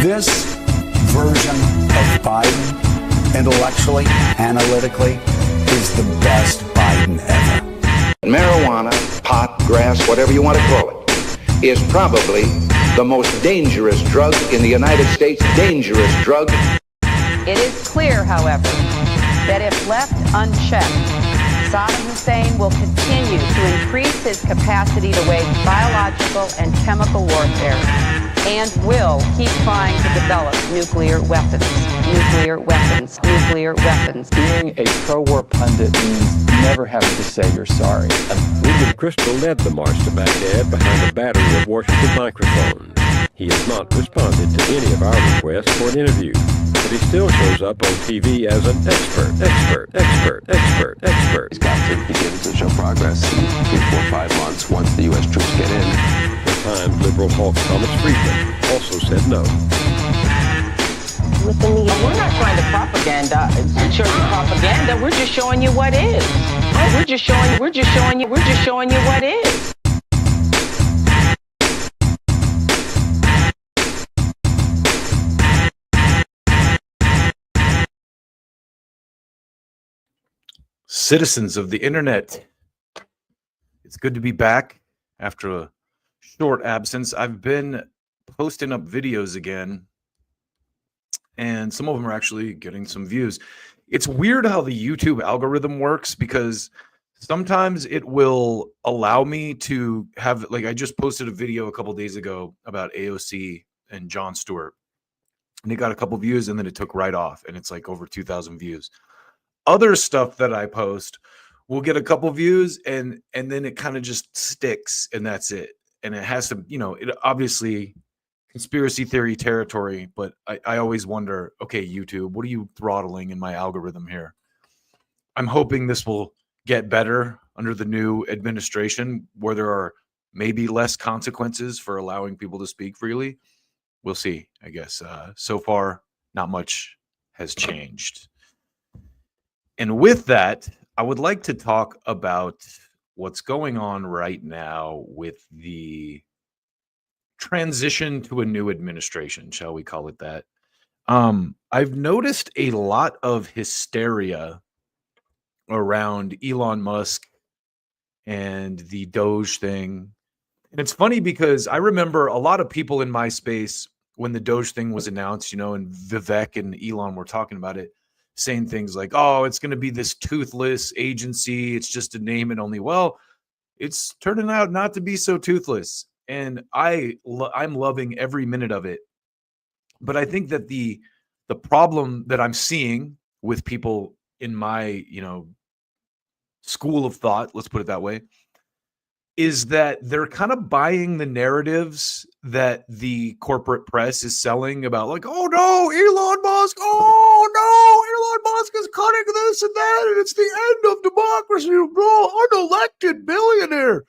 This version of Biden, intellectually, analytically, is the best Biden ever. Marijuana, pot, grass, whatever you want to call it, is probably the most dangerous drug in the United States. Dangerous drug. It is clear, however, that if left unchecked, Saddam Hussein will continue to increase his capacity to wage biological and chemical warfare and will keep trying to develop nuclear weapons. Being a pro-war pundit means never having to say you're sorry. William Crystal led the march to Baghdad behind a battery of Washington microphones. He has not responded to any of our requests for an interview, but he still shows up on TV as an expert. He's got to begin to show progress in 3, 4, 5 months once the U.S. troops get in. The Times liberal hawk Thomas Friedman also said no. With the media. We're not trying to show you propaganda. We're just showing you what is. We're just showing you what is. Citizens of the internet, it's good to be back after a short absence. I've been posting up videos again, and some of them are actually getting some views. It's weird how the YouTube algorithm works, because sometimes it will allow me to have, like, I just posted a video a couple days ago about AOC and Jon Stewart, and it got a couple views, and then it took right off, and it's like over 2,000 views. Other stuff that I post will get a couple views, and then it kind of just sticks, and that's it. And it has to, it obviously conspiracy theory territory, but I always wonder, okay, YouTube, what are you throttling in my algorithm here? I'm hoping this will get better under the new administration, where there are maybe less consequences for allowing people to speak freely. We'll see, I guess. So far, not much has changed. And with that, I would like to talk about what's going on right now with the transition to a new administration, shall we call it that. I've noticed a lot of hysteria around Elon Musk and the Doge thing. And it's funny because I remember a lot of people in my space when the Doge thing was announced, and Vivek and Elon were talking about it, saying things like, oh, it's going to be this toothless agency. It's just a name and only. Well, it's turning out not to be so toothless. And I'm loving every minute of it. But I think that the problem that I'm seeing with people in my, school of thought, let's put it that way, is that they're kind of buying the narratives that the corporate press is selling about, like, oh no, Elon Musk, oh no, Elon Musk is cutting this and that, and it's the end of democracy, unelected billionaire.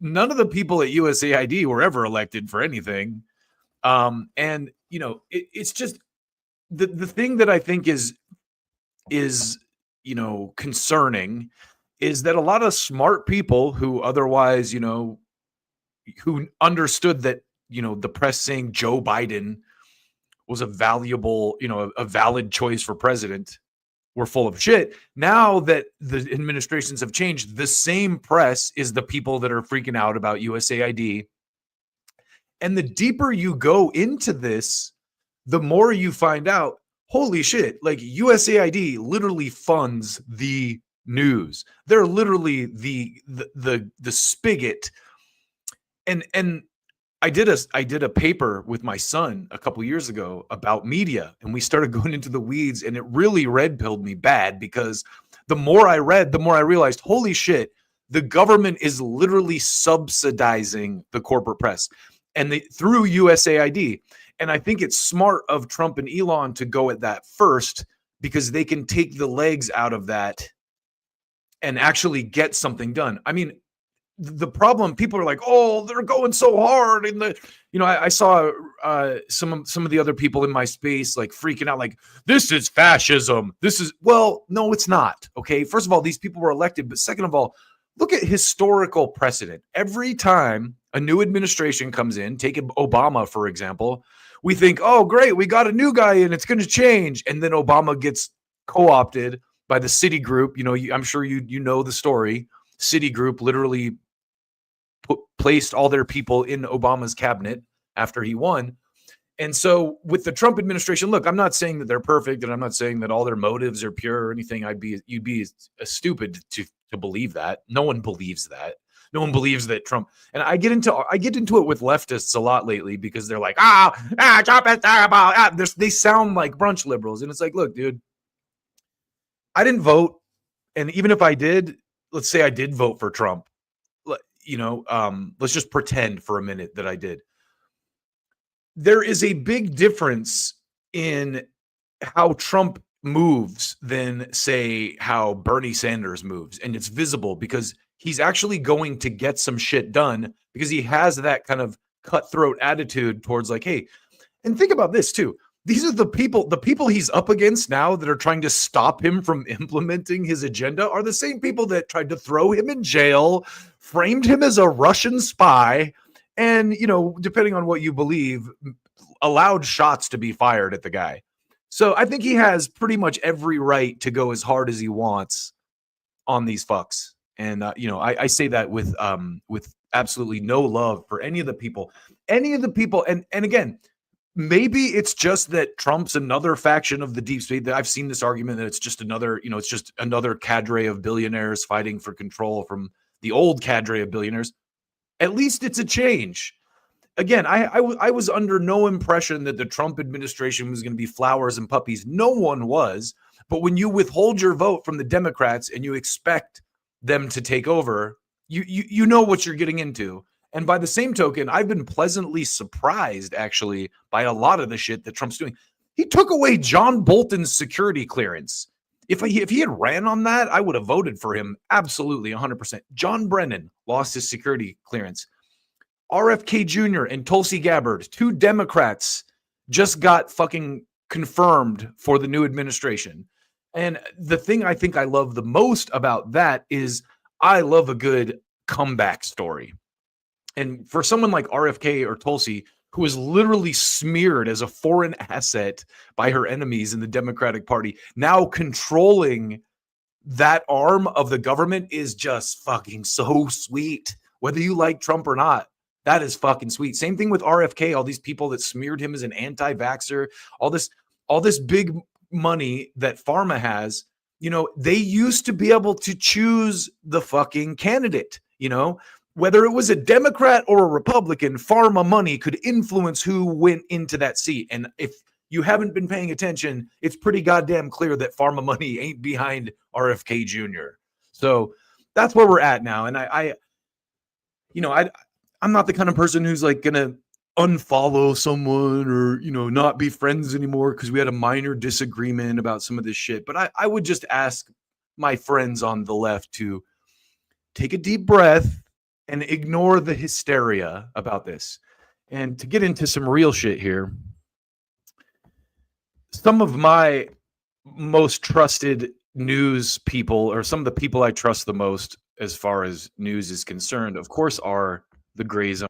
None of the people at USAID were ever elected for anything. It's just the thing that I think is concerning is that a lot of smart people who otherwise, who understood that, the press saying Joe Biden was a valuable, a valid choice for president, were full of shit. Now that the administrations have changed, the same press is the people that are freaking out about USAID. And the deeper you go into this, the more you find out, holy shit, like USAID literally funds the news. They're literally the spigot. And I did a paper with my son a couple years ago about media, and we started going into the weeds, and it really red-pilled me bad, because the more I read, the more I realized, holy shit, the government is literally subsidizing the corporate press and through USAID. And I think it's smart of Trump and Elon to go at that first, because they can take the legs out of that and actually get something done. I mean, the problem, people are like, oh, they're going so hard. And I saw some of the other people in my space like freaking out, like, this is fascism. Well, no, it's not. Okay. First of all, these people were elected. But second of all, look at historical precedent. Every time a new administration comes in, take Obama, for example, we think, oh, great, we got a new guy in, it's going to change. And then Obama gets co-opted by the Citigroup. I'm sure you know the story. Citigroup literally placed all their people in Obama's cabinet after he won. And so with the Trump administration, look, I'm not saying that they're perfect, and I'm not saying that all their motives are pure or anything. You'd be stupid to believe that. No one believes that. No one believes that Trump. And I get into it with leftists a lot lately because they're like, Trump is terrible. They sound like brunch liberals, and it's like, look, dude, I didn't vote, and even if I did, let's say I did vote for Trump. Let's just pretend for a minute that I did. There is a big difference in how Trump moves than, say, how Bernie Sanders moves. And it's visible because he's actually going to get some shit done because he has that kind of cutthroat attitude towards like, hey, and think about this too. These are the people he's up against now that are trying to stop him from implementing his agenda are the same people that tried to throw him in jail, framed him as a Russian spy, and, depending on what you believe, allowed shots to be fired at the guy. So I think he has pretty much every right to go as hard as he wants on these fucks. And, I say that with absolutely no love for any of the people. And again, maybe it's just that Trump's another faction of the deep state. That I've seen this argument that it's just another cadre of billionaires fighting for control from the old cadre of billionaires. At least it's a change. Again, I was under no impression that the Trump administration was going to be flowers and puppies. No one was. But when you withhold your vote from the Democrats and you expect them to take over, you know what you're getting into. And by the same token, I've been pleasantly surprised, actually, by a lot of the shit that Trump's doing. He took away John Bolton's security clearance. If he had ran on that, I would have voted for him. Absolutely, 100%. John Brennan lost his security clearance. RFK Jr. and Tulsi Gabbard, 2 Democrats, just got fucking confirmed for the new administration. And the thing I think I love the most about that is I love a good comeback story. And for someone like RFK or Tulsi, who is literally smeared as a foreign asset by her enemies in the Democratic Party, now controlling that arm of the government is just fucking so sweet. Whether you like Trump or not, that is fucking sweet. Same thing with RFK, all these people that smeared him as an anti-vaxxer, all this big money that pharma has, they used to be able to choose the fucking candidate, whether it was a Democrat or a Republican, pharma money could influence who went into that seat. And if you haven't been paying attention, it's pretty goddamn clear that pharma money ain't behind RFK Jr. So that's where we're at now. And I'm not the kind of person who's like going to unfollow someone or, not be friends anymore because we had a minor disagreement about some of this shit. But I would just ask my friends on the left to take a deep breath and ignore the hysteria about this. And to get into some real shit here, some of my most trusted news people, or some of the people I trust the most as far as news is concerned, of course, are the Gray Zone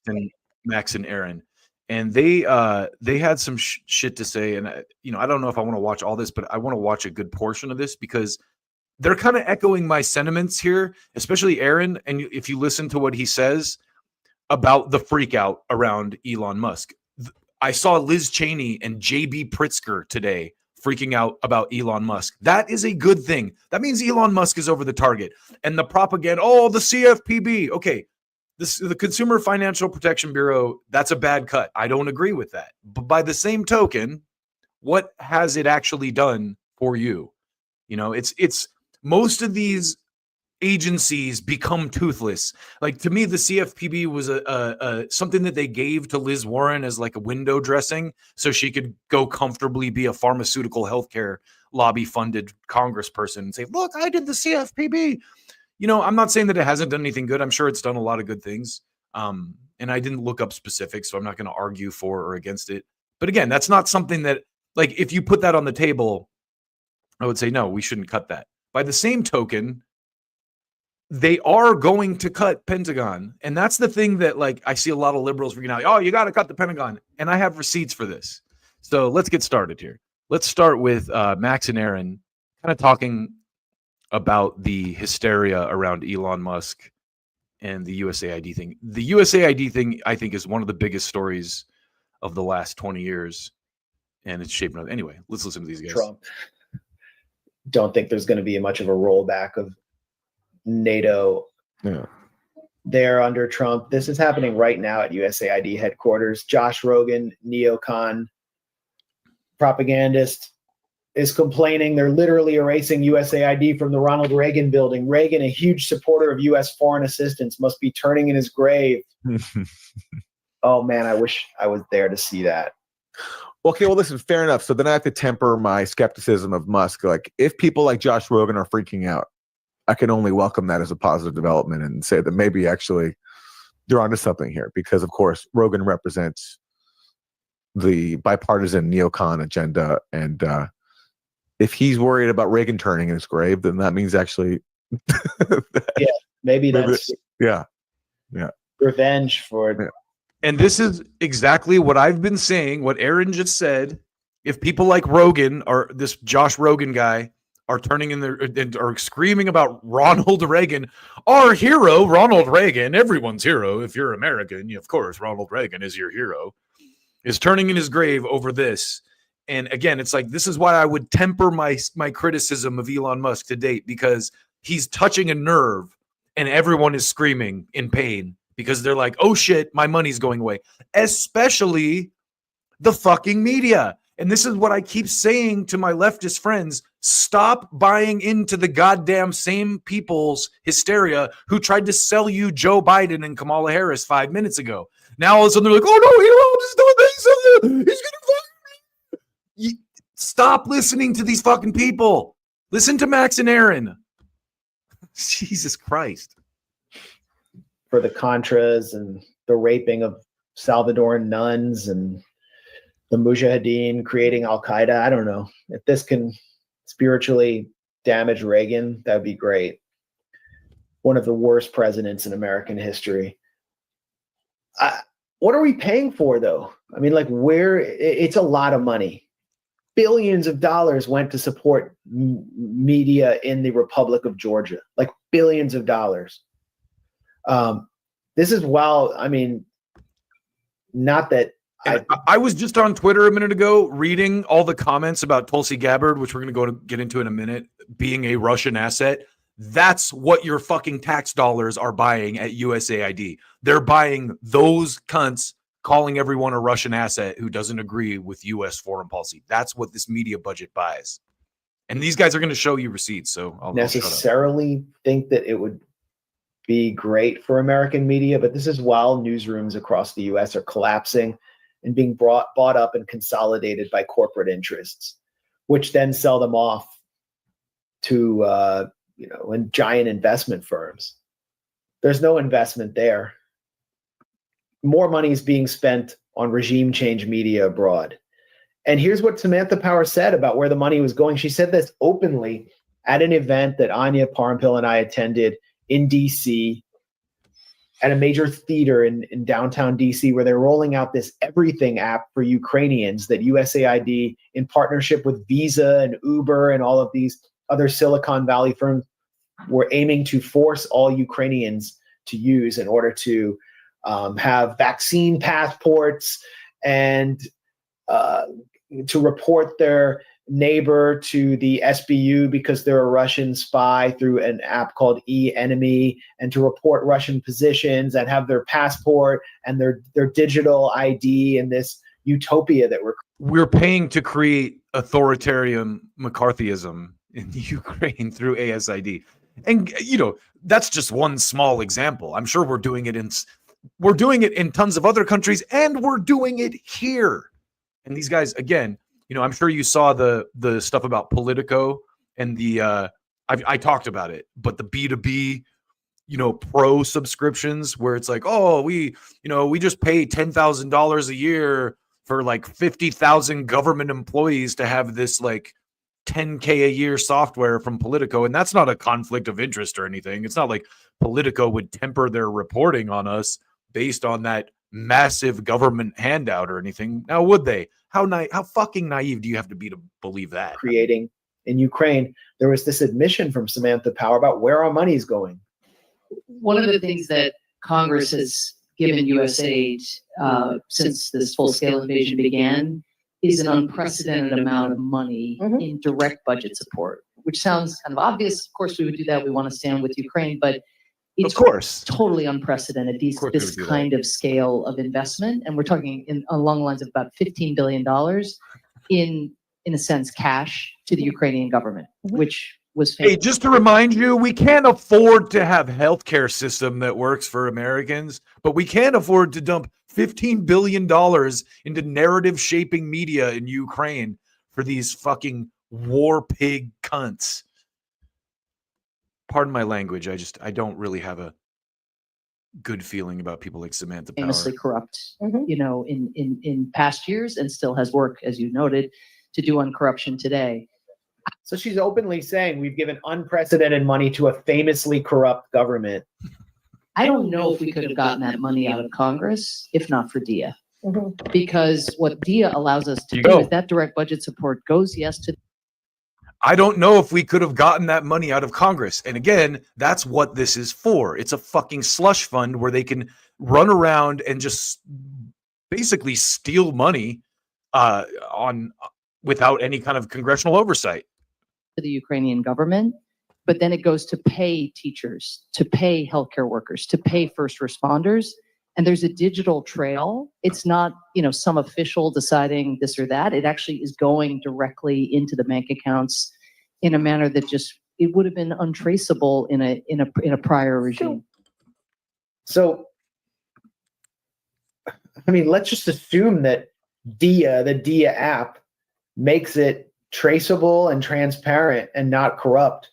and Max and Aaron. And they had some shit to say. And, I don't know if I want to watch all this, but I want to watch a good portion of this because they're kind of echoing my sentiments here, especially Aaron. And if you listen to what he says about the freak out around Elon Musk, I saw Liz Cheney and JB Pritzker today freaking out about Elon Musk. That is a good thing. That means Elon Musk is over the target. And the propaganda, the CFPB. Okay, the Consumer Financial Protection Bureau, that's a bad cut. I don't agree with that. But by the same token, what has it actually done for you? It's most of these agencies become toothless. Like, to me, the CFPB was a something that they gave to Liz Warren as like a window dressing so she could go comfortably be a pharmaceutical healthcare lobby funded congressperson and say, look, I did the CFPB. I'm not saying that it hasn't done anything good. I'm sure it's done a lot of good things. And I didn't look up specifics, so I'm not going to argue for or against it. But again, that's not something that, like, if you put that on the table, I would say, no, we shouldn't cut that. By the same token, they are going to cut Pentagon. And that's the thing that, like, I see a lot of liberals freaking out. Oh, you got to cut the Pentagon. And I have receipts for this. So let's get started here. Let's start with Max and Aaron kind of talking about the hysteria around Elon Musk and the USAID thing. The USAID thing, I think, is one of the biggest stories of the last 20 years. And it's shaping up. Anyway, let's listen to these guys. Trump. Don't think there's going to be much of a rollback of NATO there under Trump. This is happening right now at USAID headquarters. Josh Rogan, neocon propagandist, is complaining they're literally erasing USAID from the Ronald Reagan building. Reagan, a huge supporter of U.S. foreign assistance, must be turning in his grave. Oh, man, I wish I was there to see that. Okay, well, listen, fair enough. So then I have to temper my skepticism of Musk. Like, if people like Josh Rogan are freaking out, I can only welcome that as a positive development and say that maybe actually they're onto something here. Because, of course, Rogan represents the bipartisan neocon agenda. And if he's worried about Reagan turning in his grave, then that means actually... yeah, maybe that's... Yeah. Revenge for... Yeah. And this is exactly what I've been saying, what Aaron just said. If people like Rogan, or this Josh Rogan guy, are turning in their are screaming about Ronald Reagan, our hero, Ronald Reagan, everyone's hero. If you're American, of course, Ronald Reagan is your hero, is turning in his grave over this. And again, it's like, this is why I would temper my criticism of Elon Musk to date, because he's touching a nerve and everyone is screaming in pain. Because they're like, oh shit, my money's going away. Especially the fucking media. And this is what I keep saying to my leftist friends. Stop buying into the goddamn same people's hysteria who tried to sell you Joe Biden and Kamala Harris 5 minutes ago. Now all of a sudden they're like, oh no, Elon is doing this. He's gonna fire me. Stop listening to these fucking people. Listen to Max and Aaron. Jesus Christ. For the Contras and the raping of Salvadoran nuns and the Mujahideen creating Al-Qaeda. I don't know. If this can spiritually damage Reagan, that would be great. One of the worst presidents in American history. What are we paying for, though? I mean, like, it's a lot of money. Billions of dollars went to support media in the Republic of Georgia. Like, billions of dollars. This is not that I was just on Twitter a minute ago reading all the comments about Tulsi Gabbard, which we're going to get into in a minute, being a Russian asset. That's what your fucking tax dollars are buying at USAID. They're buying those cunts calling everyone a Russian asset who doesn't agree with U.S. foreign policy. That's what this media budget buys. And these guys are going to show you receipts. So I'll necessarily think that it would be great for American media, but this is while newsrooms across the U.S. are collapsing and being bought up and consolidated by corporate interests, which then sell them off to and giant investment firms. There's no investment there. More money is being spent on regime change media abroad. And here's what Samantha Power said about where the money was going. She said this openly at an event that Anya Parampil and I attended in DC at a major theater in downtown DC, where they're rolling out this everything app for Ukrainians that USAID, in partnership with Visa and Uber and all of these other Silicon Valley firms, were aiming to force all Ukrainians to use in order to have vaccine passports and to report their neighbor to the SBU because they're a Russian spy through an app called E-Enemy, and to report Russian positions and have their passport and their digital ID in this utopia that we're paying to create authoritarian McCarthyism in Ukraine through ASID. And that's just one small example. I'm sure we're doing it in tons of other countries, and we're doing it here. And these guys, again, I'm sure you saw the stuff about Politico and I talked about it, but the B2B, pro subscriptions where it's like, oh, we just pay $10,000 a year for like 50,000 government employees to have this like $10K a year software from Politico, and that's not a conflict of interest or anything. It's not like Politico would temper their reporting on us based on that massive government handout or anything. Now, would they? How fucking naive do you have to be to believe that? Creating in Ukraine, there was this admission from Samantha Power about where our money's going. One of the things that Congress has given U.S. aid since this full-scale invasion began is an unprecedented amount of money in direct budget support, which sounds kind of obvious. Of course, we would do that. We want to stand with Ukraine, but it's of course totally unprecedented. This kind of scale of investment, and we're talking along the lines of about $15 billion in a sense, cash to the Ukrainian government, which was famous. Hey, just to remind you, we can't afford to have a healthcare system that works for Americans, but we can't afford to dump $15 billion into narrative shaping media in Ukraine for these fucking war pig cunts. Pardon my language. I don't really have a good feeling about people like Samantha Power. Famously corrupt, in past years, and still has work, as you noted, to do on corruption today. So she's openly saying we've given unprecedented money to a famously corrupt government. I don't know if we could have gotten that money out of Congress if not for DIA. Because what DIA allows us to do is that direct budget support goes, yes, to. I don't know if we could have gotten that money out of Congress. And again, that's what this is for. It's a fucking slush fund where they can run around and just basically steal money without any kind of congressional oversight. To the Ukrainian government, but then it goes to pay teachers, to pay healthcare workers, to pay first responders. And there's a digital trail. It's not, some official deciding this or that. It actually is going directly into the bank accounts in a manner that it would have been untraceable in a prior regime. So, let's just assume that DIA, the DIA app, makes it traceable and transparent and not corrupt.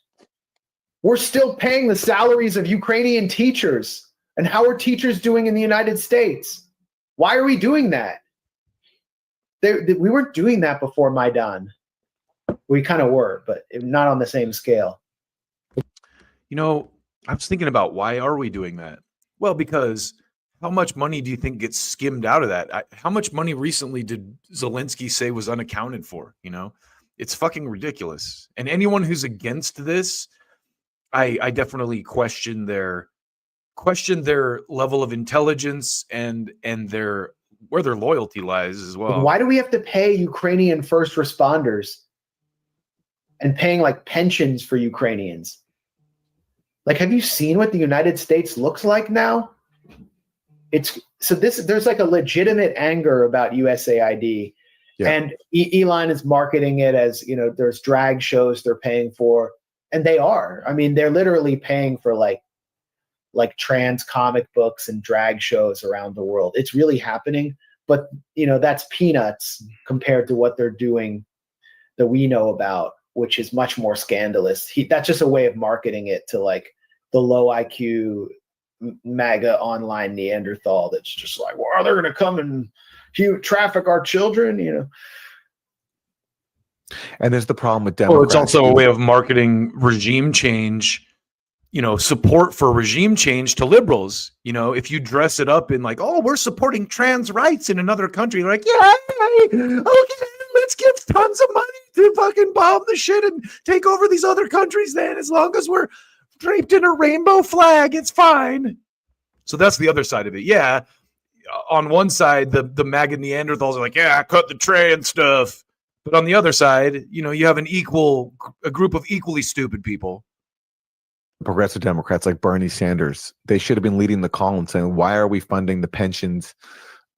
We're still paying the salaries of Ukrainian teachers. And how are teachers doing in the United States? Why are we doing that? We weren't doing that before Maidan. We kind of were, but not on the same scale. I was thinking about why are we doing that? Well, because how much money do you think gets skimmed out of that? How much money recently did Zelensky say was unaccounted for? It's fucking ridiculous. And anyone who's against this, I definitely question their level of intelligence and where their loyalty lies as well. Why do we have to pay Ukrainian first responders and paying like pensions for Ukrainians? Like, have you seen what the United States looks like now? There's like a legitimate anger about USAID. Yeah. And Elon is marketing it as, there's drag shows they're paying for, and they are. They're literally paying for like trans comic books and drag shows around the world. It's really happening, but that's peanuts compared to what they're doing that we know about, which is much more scandalous. That's just a way of marketing it to like the low IQ MAGA online Neanderthal that's just like, well, they're going to come and traffic our children, And there's the problem with Democrats. Well, it's also a way of marketing regime change, support for regime change to liberals. If you dress it up in like, oh, we're supporting trans rights in another country, they're like, yeah, okay, let's give tons of money to fucking bomb the shit and take over these other countries then, as long as we're draped in a rainbow flag, it's fine. So that's the other side of it. Yeah. On one side, the MAGA Neanderthals are like, yeah, cut the trans stuff. But on the other side, you have a group of equally stupid people. Progressive Democrats like Bernie Sanders, they should have been leading the call and saying, why are we funding the pensions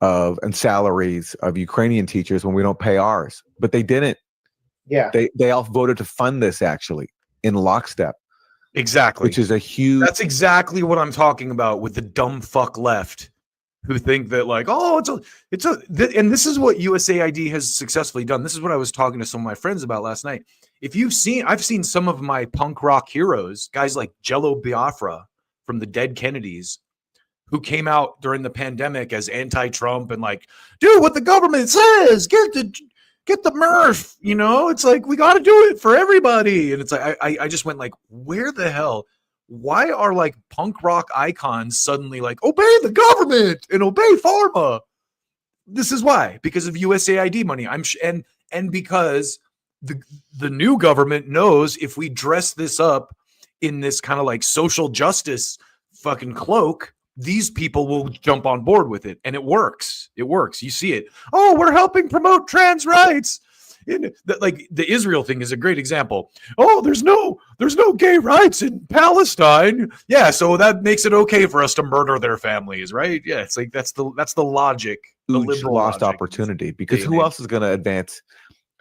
and salaries of Ukrainian teachers when we don't pay ours? But they didn't. Yeah. They all voted to fund this actually in lockstep. Exactly. Which is a huge. That's exactly what I'm talking about with the dumb fuck left who think that like, oh, and this is what USAID has successfully done. This is what I was talking to some of my friends about last night. I've seen some of my punk rock heroes, guys like Jello Biafra from the Dead Kennedys, who came out during the pandemic as anti-Trump and like, do what the government says, get the Murph, you know, it's like, we got to do it for everybody. And it's like, I just went like, where the hell, why are like punk rock icons suddenly like, obey the government and obey pharma? This is why, because of USAID money. And because the new government knows if we dress this up in this kind of like social justice fucking cloak, these people will jump on board with it. And it works. It works. You see it. Oh, we're helping promote trans rights. Like the Israel thing is a great example. Oh, there's no gay rights in Palestine. Yeah, so that makes it okay for us to murder their families, right? Yeah, it's like that's the logic. The Huge liberal lost logic. opportunity, because who else is going to advance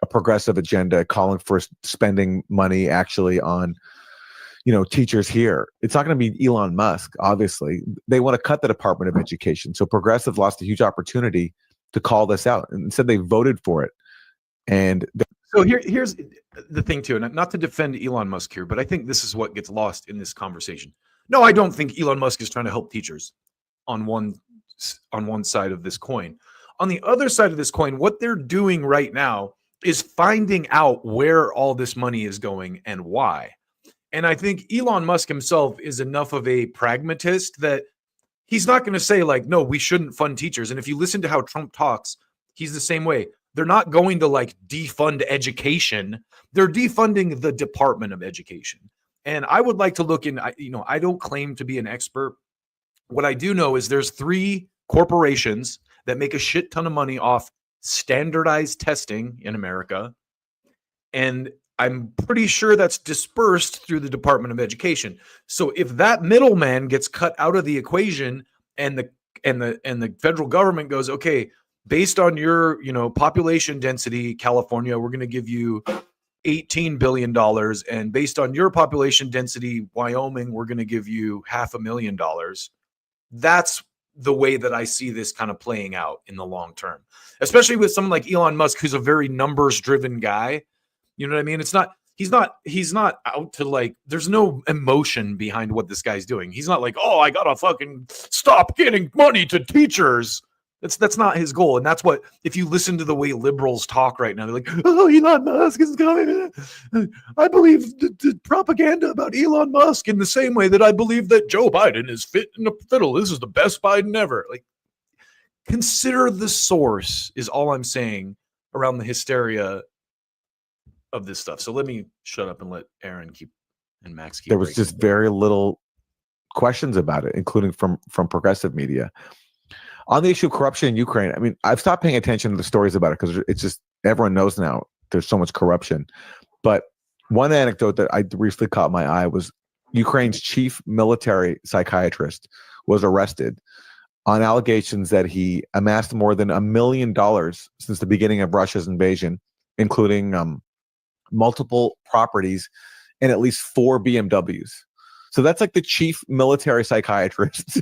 a progressive agenda calling for spending money actually on, you know, teachers here? It's not going to be Elon Musk. Obviously, they want to cut the Department of Education. So progressive lost a huge opportunity to call this out, and instead they voted for it. And so here's the thing too, and not to defend Elon Musk here, but I think this is what gets lost in this conversation. No, I don't think Elon Musk is trying to help teachers on one side of this coin. On the other side of this coin, what they're doing right now is finding out where all this money is going and why. And I think Elon Musk himself is enough of a pragmatist that he's not going to say like, no, we shouldn't fund teachers. And if you listen to how Trump talks, he's the same way. They're not going to like defund education. They're defunding the Department of Education. And I would like to look in, you know, I don't claim to be an expert. What I do know is there's 3 corporations that make a shit ton of money off standardized testing in America. And I'm pretty sure that's dispersed through the Department of Education. So if that middleman gets cut out of the equation and the federal government goes, okay, based on your, you know, population density, California, we're going to give you $18 billion. And based on your population density, Wyoming, we're going to give you $500,000. That's the way that I see this kind of playing out in the long term, especially with someone like Elon Musk, who's a very numbers driven guy. You know what I mean? He's not out to like, there's no emotion behind what this guy's doing. He's not like, oh, I got to fucking stop getting money to teachers. That's not his goal. And that's what, if you listen to the way liberals talk right now, they're like, oh, Elon Musk is coming. I believe the propaganda about Elon Musk in the same way that I believe that Joe Biden is fit in a fiddle. This is the best Biden ever. Like, consider the source is all I'm saying around the hysteria of this stuff. So let me shut up and let Aaron and Max keep. There was just very little questions about it, including from progressive media. On the issue of corruption in Ukraine, I mean, I've stopped paying attention to the stories about it because it's just, everyone knows now there's so much corruption. But one anecdote that I briefly caught my eye was Ukraine's chief military psychiatrist was arrested on allegations that he amassed more than $1 million since the beginning of Russia's invasion, including multiple properties and at least 4 BMWs. So that's like the chief military psychiatrist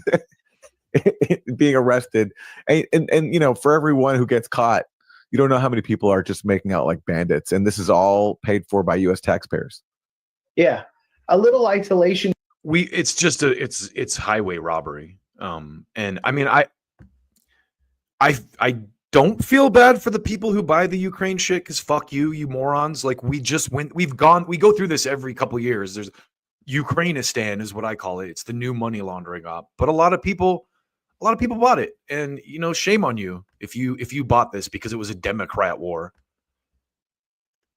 being arrested. And you know, for everyone who gets caught, you don't know how many people are just making out like bandits. And this is all paid for by US taxpayers. Yeah. A little isolation. It's just it's highway robbery. And I mean, I don't feel bad for the people who buy the Ukraine shit, because fuck you morons. Like, we go through this every couple of years. There's Ukrainistan is what I call it. It's the new money laundering op. But a lot of people bought it. And, you know, shame on you if you bought this because it was a Democrat war.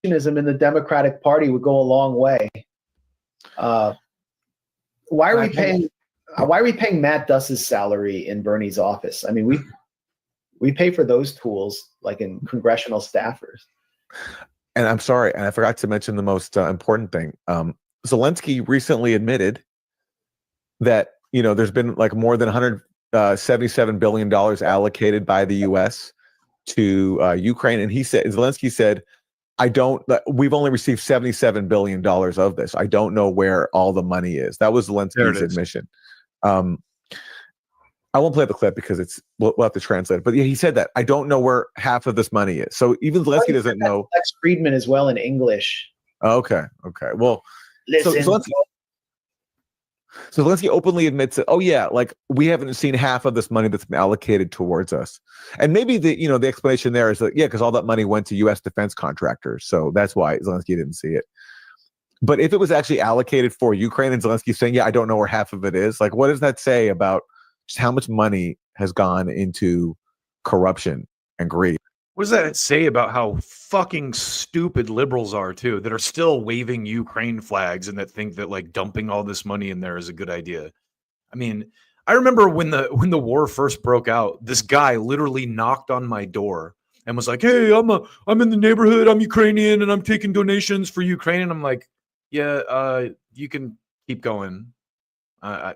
In the Democratic Party would go a long way. Why are we paying Matt Duss's salary in Bernie's office? I mean, we pay for those tools like in congressional staffers. And I'm sorry, and I forgot to mention the most important thing. Zelensky recently admitted that, you know, there's been like more than $177 billion allocated by the U.S. to Ukraine, and Zelensky said, we've only received $77 billion of this. I don't know where all the money is. That was Zelensky's admission. I won't play the clip because we'll have to translate it. But yeah, he said that. I don't know where half of this money is. So even Zelensky doesn't know. Lex Friedman as well in English. Okay. Well, listen. So Zelensky openly admits that, oh yeah, like we haven't seen half of this money that's been allocated towards us. And maybe the explanation there is that, yeah, because all that money went to US defense contractors. So that's why Zelensky didn't see it. But if it was actually allocated for Ukraine and Zelensky saying, yeah, I don't know where half of it is, like what does that say about just how much money has gone into corruption and greed? What does that say about how fucking stupid liberals are too, that are still waving Ukraine flags and that think that like dumping all this money in there is a good idea? I mean, I remember when the war first broke out, this guy literally knocked on my door and was like, "Hey, I'm in the neighborhood. I'm Ukrainian and I'm taking donations for Ukraine." And I'm like, "Yeah, you can keep going." And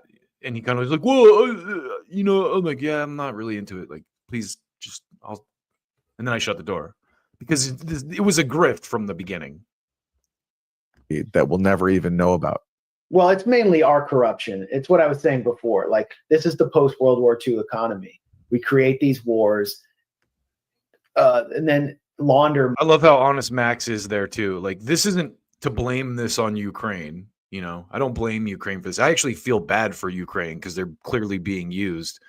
he kind of was like, "Well, I'm like, yeah, I'm not really into it. Like, please, just I'll." And then I shut the door because it was a grift from the beginning that we'll never even know about. Well, it's mainly our corruption. It's what I was saying before. Like, this is the post-World War II economy. We create these wars and then launder. I love how honest Max is there too. Like, this isn't to blame this on Ukraine. I don't blame Ukraine for this. I actually feel bad for Ukraine because they're clearly being used.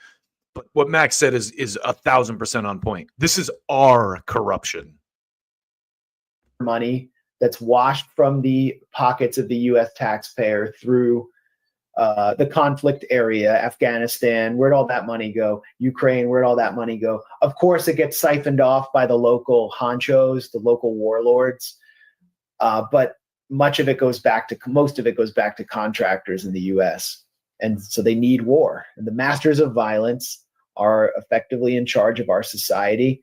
But what Max said is 1,000% on point. This is our corruption. Money that's washed from the pockets of the U.S. taxpayer through the conflict area, Afghanistan. Where'd all that money go? Ukraine, where'd all that money go? Of course, it gets siphoned off by the local honchos, the local warlords. But most of it goes back to contractors in the U.S. And so they need war. And the masters of violence are effectively in charge of our society.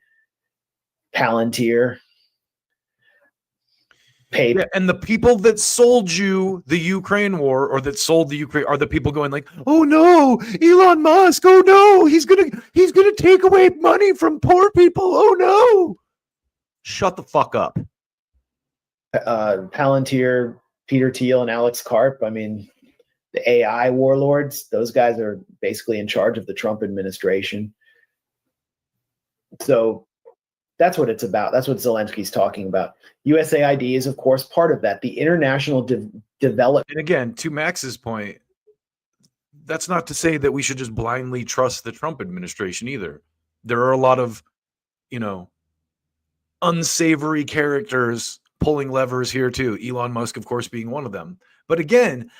Palantir. Yeah, and the people that sold you the Ukraine war, or that sold the Ukraine, are the people going like, "Oh no, Elon Musk! Oh no, he's gonna take away money from poor people! Oh no!" Shut the fuck up. Palantir, Peter Thiel, and Alex Karp. I mean, the AI warlords. Those guys are basically in charge of the Trump administration. So that's what it's about. That's what Zelensky's talking about. USAID is, of course, part of that. The international development. And again, to Max's point, that's not to say that we should just blindly trust the Trump administration either. There are a lot of, unsavory characters pulling levers here too. Elon Musk, of course, being one of them. But again,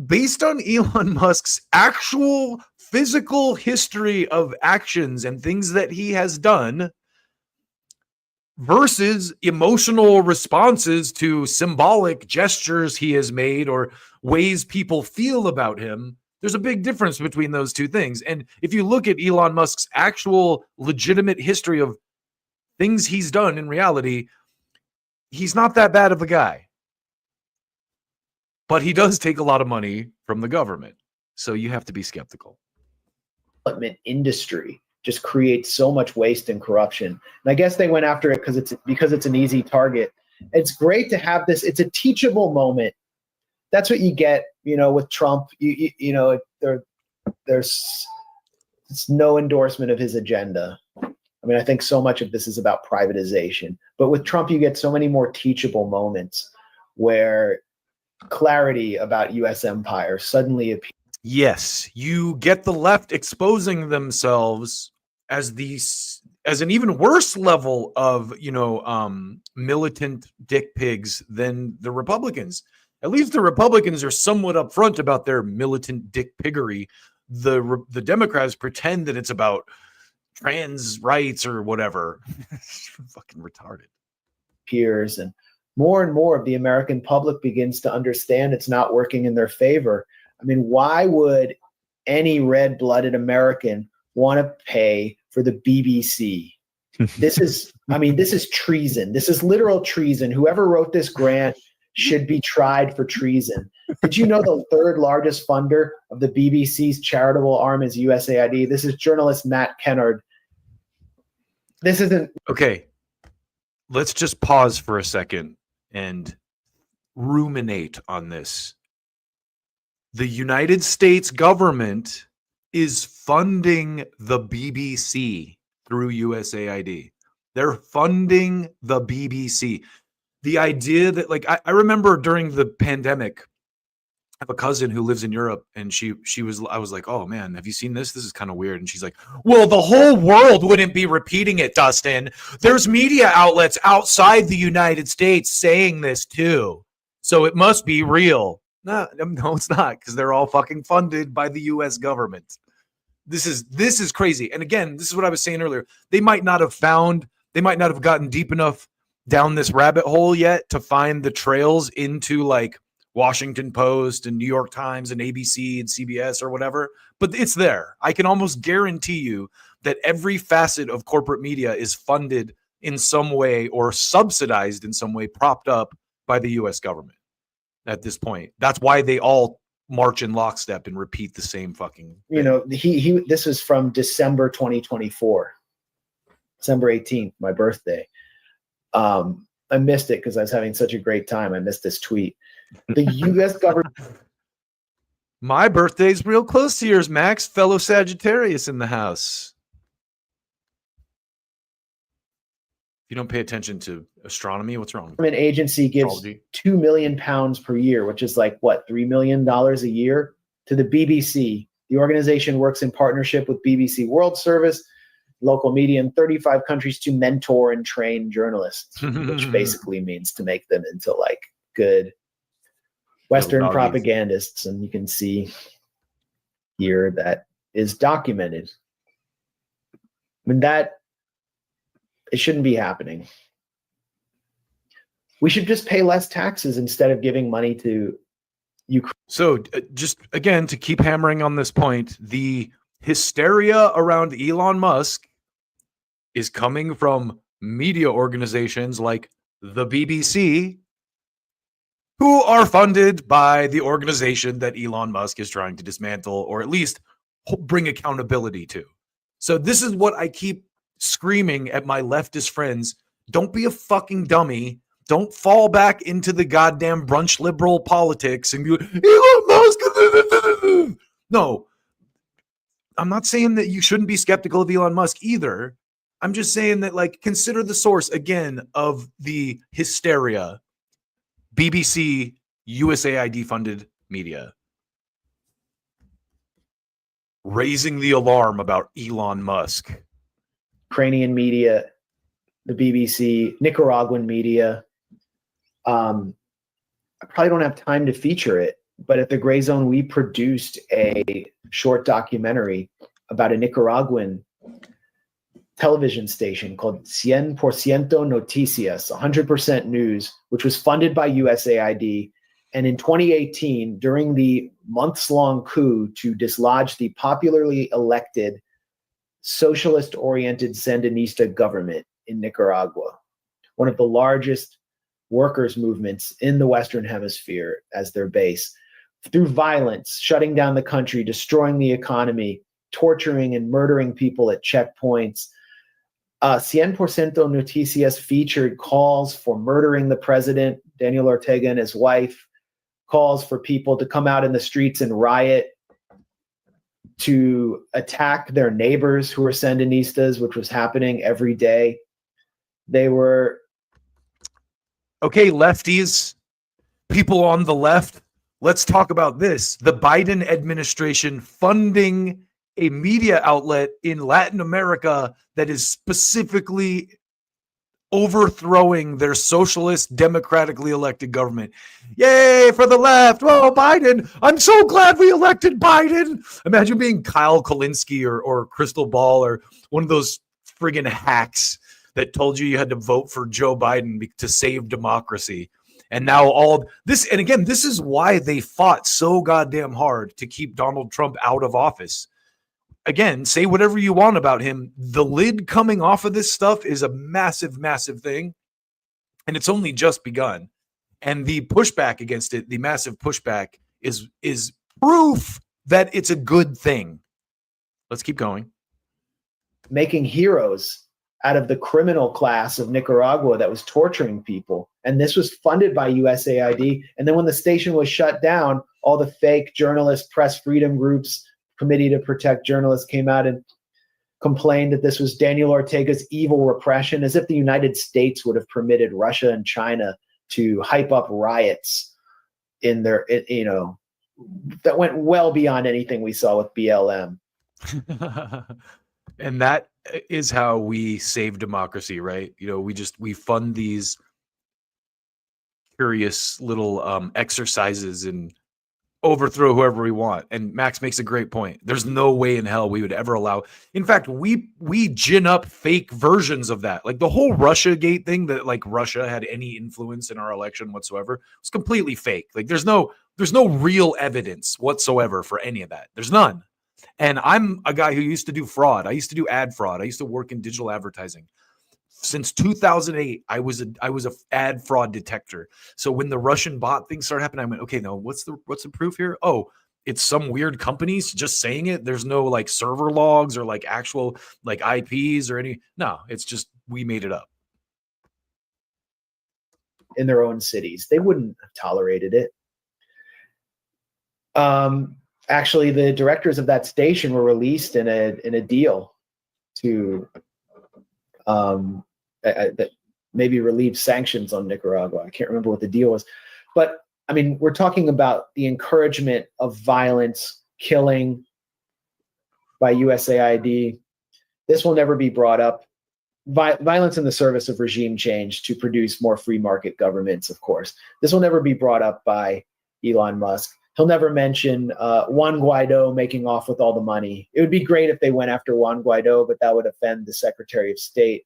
based on Elon Musk's actual physical history of actions and things that he has done, versus emotional responses to symbolic gestures he has made or ways people feel about him, there's a big difference between those two things. And if you look at Elon Musk's actual legitimate history of things he's done in reality, he's not that bad of a guy. But he does take a lot of money from the government. So you have to be skeptical. Industry just creates so much waste and corruption. And I guess they went after it because it's an easy target. It's great to have this. It's a teachable moment. That's what you get, with Trump. There's no endorsement of his agenda. I mean, I think so much of this is about privatization. But with Trump, you get so many more teachable moments where clarity about U.S. empire suddenly appears. Yes, you get the left exposing themselves as an even worse level of, militant dick pigs than the Republicans. At least the Republicans are somewhat upfront about their militant dick piggery. The Democrats pretend that it's about trans rights or whatever. Fucking retarded. Peers, and more of the American public begins to understand it's not working in their favor. I mean, why would any red-blooded American want to pay for the BBC? This is treason. This is literal treason. Whoever wrote this grant should be tried for treason. Did you know the third largest funder of the BBC's charitable arm is USAID? This is journalist Matt Kennard. This isn't... Okay, let's just pause for a second and ruminate on this. The United States government is funding the BBC through USAID. They're funding the BBC. The idea that, I remember during the pandemic, have a cousin who lives in Europe, and I was like, oh man, have you seen this? This is kind of weird. And she's like, well, the whole world wouldn't be repeating it, Dustin. There's media outlets outside the United States saying this too. So it must be real. No, it's not, because they're all fucking funded by the US government. This is crazy. And again, this is what I was saying earlier. They might not have gotten deep enough down this rabbit hole yet to find the trails into like Washington Post and New York Times and ABC and CBS or whatever, but it's there. I can almost guarantee you that every facet of corporate media is funded in some way or subsidized in some way, propped up by the US government at this point. That's why they all march in lockstep and repeat the same fucking thing. You know, this is from December 2024, December 18th, my birthday. I missed it because I was having such a great time. I missed this tweet. The U.S. government. My birthday's real close to yours, Max. Fellow Sagittarius in the house. If you don't pay attention to astronomy, what's wrong? Government agency gives Astrology. £2 million per year, which is like what, $3 million a year, to the BBC. The organization works in partnership with BBC World Service, local media in 35 countries to mentor and train journalists, which basically means to make them into like good Western propagandists. And you can see here that is documented. I mean, that it shouldn't be happening. We should just pay less taxes instead of giving money to Ukraine. So just again, to keep hammering on this point, the hysteria around Elon Musk is coming from media organizations like the BBC, who are funded by the organization that Elon Musk is trying to dismantle, or at least bring accountability to. So this is what I keep screaming at my leftist friends. Don't be a fucking dummy. Don't fall back into the goddamn brunch liberal politics and be Elon Musk. No, I'm not saying that you shouldn't be skeptical of Elon Musk either. I'm just saying that, like, consider the source again of the hysteria. BBC, USAID funded media raising the alarm about Elon Musk. Ukrainian media, the BBC, Nicaraguan media. I probably don't have time to feature it, but at the Gray Zone, we produced a short documentary about a Nicaraguan television station called 100% Noticias, 100% News, which was funded by USAID. And in 2018, during the months-long coup to dislodge the popularly elected socialist-oriented Sandinista government in Nicaragua, one of the largest workers' movements in the Western Hemisphere as their base, through violence, shutting down the country, destroying the economy, torturing and murdering people at checkpoints. 100% Noticias featured calls for murdering the president, Daniel Ortega, and his wife, calls for people to come out in the streets and riot, to attack their neighbors who were Sandinistas, which was happening every day. They were... Okay, lefties, people on the left, let's talk about this. The Biden administration funding a media outlet in Latin America that is specifically overthrowing their socialist, democratically elected government. Yay for the left. Oh, Biden. I'm so glad we elected Biden. Imagine being Kyle Kulinski or Crystal Ball or one of those friggin' hacks that told you had to vote for Joe Biden to save democracy. And now all this, and again, this is why they fought so goddamn hard to keep Donald Trump out of office. Again, say whatever you want about him. The lid coming off of this stuff is a massive, massive thing. And it's only just begun. And the pushback against it, the massive pushback, is proof that it's a good thing. Let's keep going. Making heroes out of the criminal class of Nicaragua that was torturing people. And this was funded by USAID. And then when the station was shut down, all the fake journalist press freedom groups, Committee to Protect Journalists, came out and complained that this was Daniel Ortega's evil repression, as if the United States would have permitted Russia and China to hype up riots in their, that went well beyond anything we saw with BLM. And that is how we save democracy, right? You know, we fund these curious little exercises and overthrow whoever we want. And Max makes a great point. There's no way in hell we would ever allow. In fact, we gin up fake versions of that. Like the whole Russiagate thing, that like Russia had any influence in our election whatsoever, was completely fake. Like there's no real evidence whatsoever for any of that. There's none. And I'm a guy who used to do fraud. I used to do ad fraud. I used to work in digital advertising. Since 2008, I was a ad fraud detector. So when the Russian bot thing started happening, I went, okay, no, what's the proof here? Oh, it's some weird companies just saying it. There's no like server logs or like actual like IPs or any. No, it's just we made it up. In their own cities, they wouldn't have tolerated it. Actually, the directors of that station were released in a deal to that maybe relieve sanctions on Nicaragua. I can't remember what the deal was, but I mean, we're talking about the encouragement of violence, killing by USAID. This will never be brought up. Violence in the service of regime change to produce more free market governments, of course. This will never be brought up by Elon Musk. He'll never mention Juan Guaido making off with all the money. It would be great if they went after Juan Guaido, but that would offend the Secretary of State,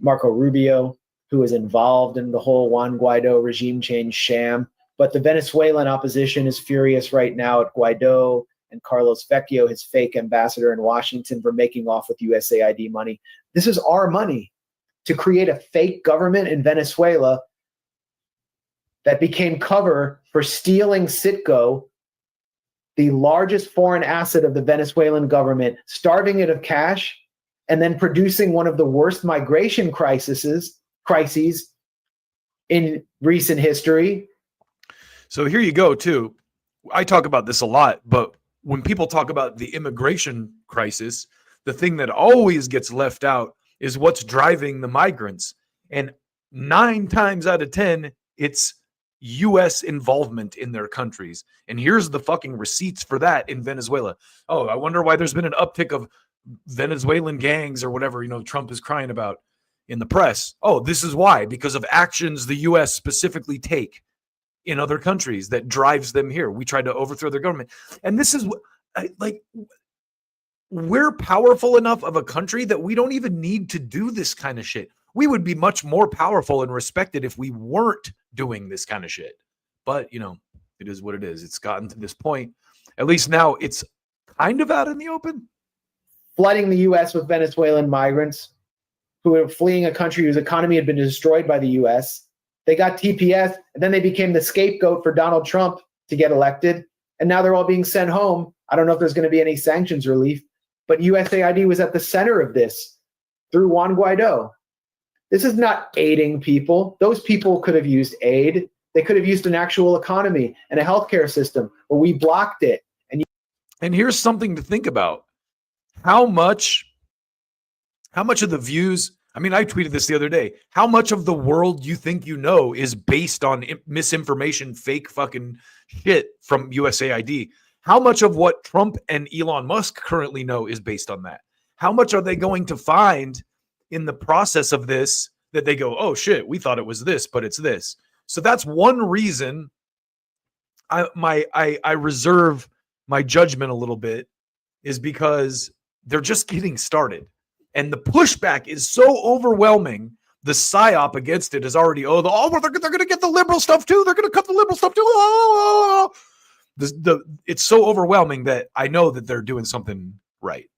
Marco Rubio, who was involved in the whole Juan Guaido regime change sham. But the Venezuelan opposition is furious right now at Guaido and Carlos Vecchio, his fake ambassador in Washington, for making off with USAID money. This is our money to create a fake government in Venezuela that became cover for stealing Citgo, the largest foreign asset of the Venezuelan government, starving it of cash, and then producing one of the worst migration crises in recent history. So here you go, too. I talk about this a lot, but when people talk about the immigration crisis, the thing that always gets left out is what's driving the migrants. And 9 times out of 10, it's U.S. involvement in their countries. And here's the fucking receipts for that in Venezuela. Oh, I wonder why there's been an uptick of Venezuelan gangs or whatever, Trump is crying about in the press. Oh, this is why, because of actions the U.S. specifically take in other countries that drives them here. We tried to overthrow their government. And this is like, we're powerful enough of a country that we don't even need to do this kind of shit. We would be much more powerful and respected if we weren't doing this kind of shit. But, it is what it is. It's gotten to this point. At least now it's kind of out in the open. Flooding the U.S. with Venezuelan migrants who were fleeing a country whose economy had been destroyed by the U.S. They got TPS, and then they became the scapegoat for Donald Trump to get elected. And now they're all being sent home. I don't know if there's going to be any sanctions relief, but USAID was at the center of this through Juan Guaido. This is not aiding people. Those people could have used aid. They could have used an actual economy and a healthcare system, but we blocked it. And here's something to think about. How much of the views, I tweeted this the other day, how much of the world you think is based on misinformation, fake fucking shit from USAID? How much of what Trump and Elon Musk currently know is based on that? How much are they going to find in the process of this that they go, oh shit, we thought it was this, but it's this. So that's one reason I reserve my judgment a little bit, is because they're just getting started. And the pushback is so overwhelming. The psyop against it is already, they're going to get the liberal stuff too. They're going to cut the liberal stuff too. It's so overwhelming that I know that they're doing something right.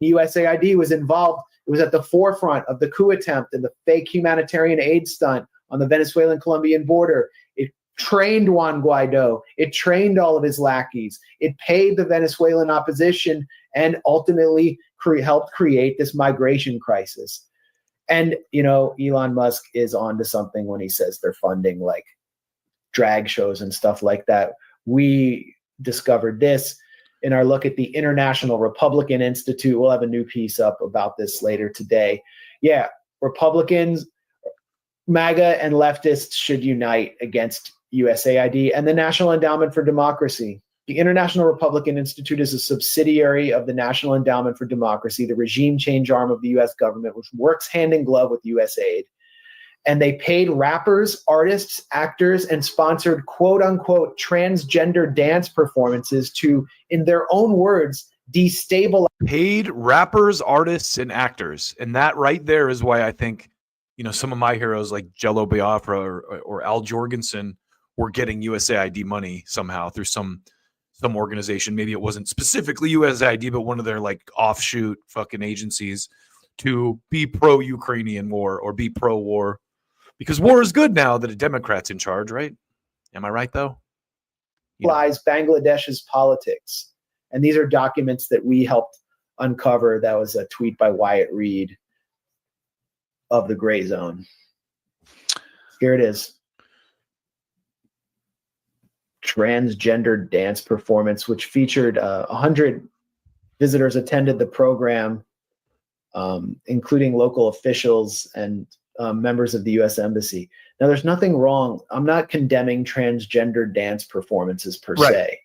USAID was involved. It was at the forefront of the coup attempt and the fake humanitarian aid stunt on the Venezuelan-Colombian border. It trained Juan Guaido. It trained all of his lackeys. It paid the Venezuelan opposition and ultimately helped create this migration crisis. And, Elon Musk is onto something when he says they're funding like drag shows and stuff like that. We discovered this in our look at the International Republican Institute. We'll have a new piece up about this later today. Yeah, Republicans, MAGA, and leftists should unite against USAID, and the National Endowment for Democracy. The International Republican Institute is a subsidiary of the National Endowment for Democracy, the regime change arm of the U.S. government, which works hand in glove with USAID. And they paid rappers, artists, actors, and sponsored quote-unquote transgender dance performances to, in their own words, destabilize. Paid rappers, artists, and actors. And that right there is why I think, some of my heroes like Jello Biafra or Al Jorgensen were getting USAID money somehow through some organization. Maybe it wasn't specifically USAID, but one of their like offshoot fucking agencies to be pro-Ukrainian war or be pro-war. Because war is good now that a Democrat's in charge, right? Am I right, though? Bangladesh's politics. And these are documents that we helped uncover. That was a tweet by Wyatt Reed of the Gray Zone. Here it is. Transgender dance performance, which featured 100 visitors attended the program, including local officials and members of the U.S. Embassy. Now, there's nothing wrong. I'm not condemning transgender dance performances per se,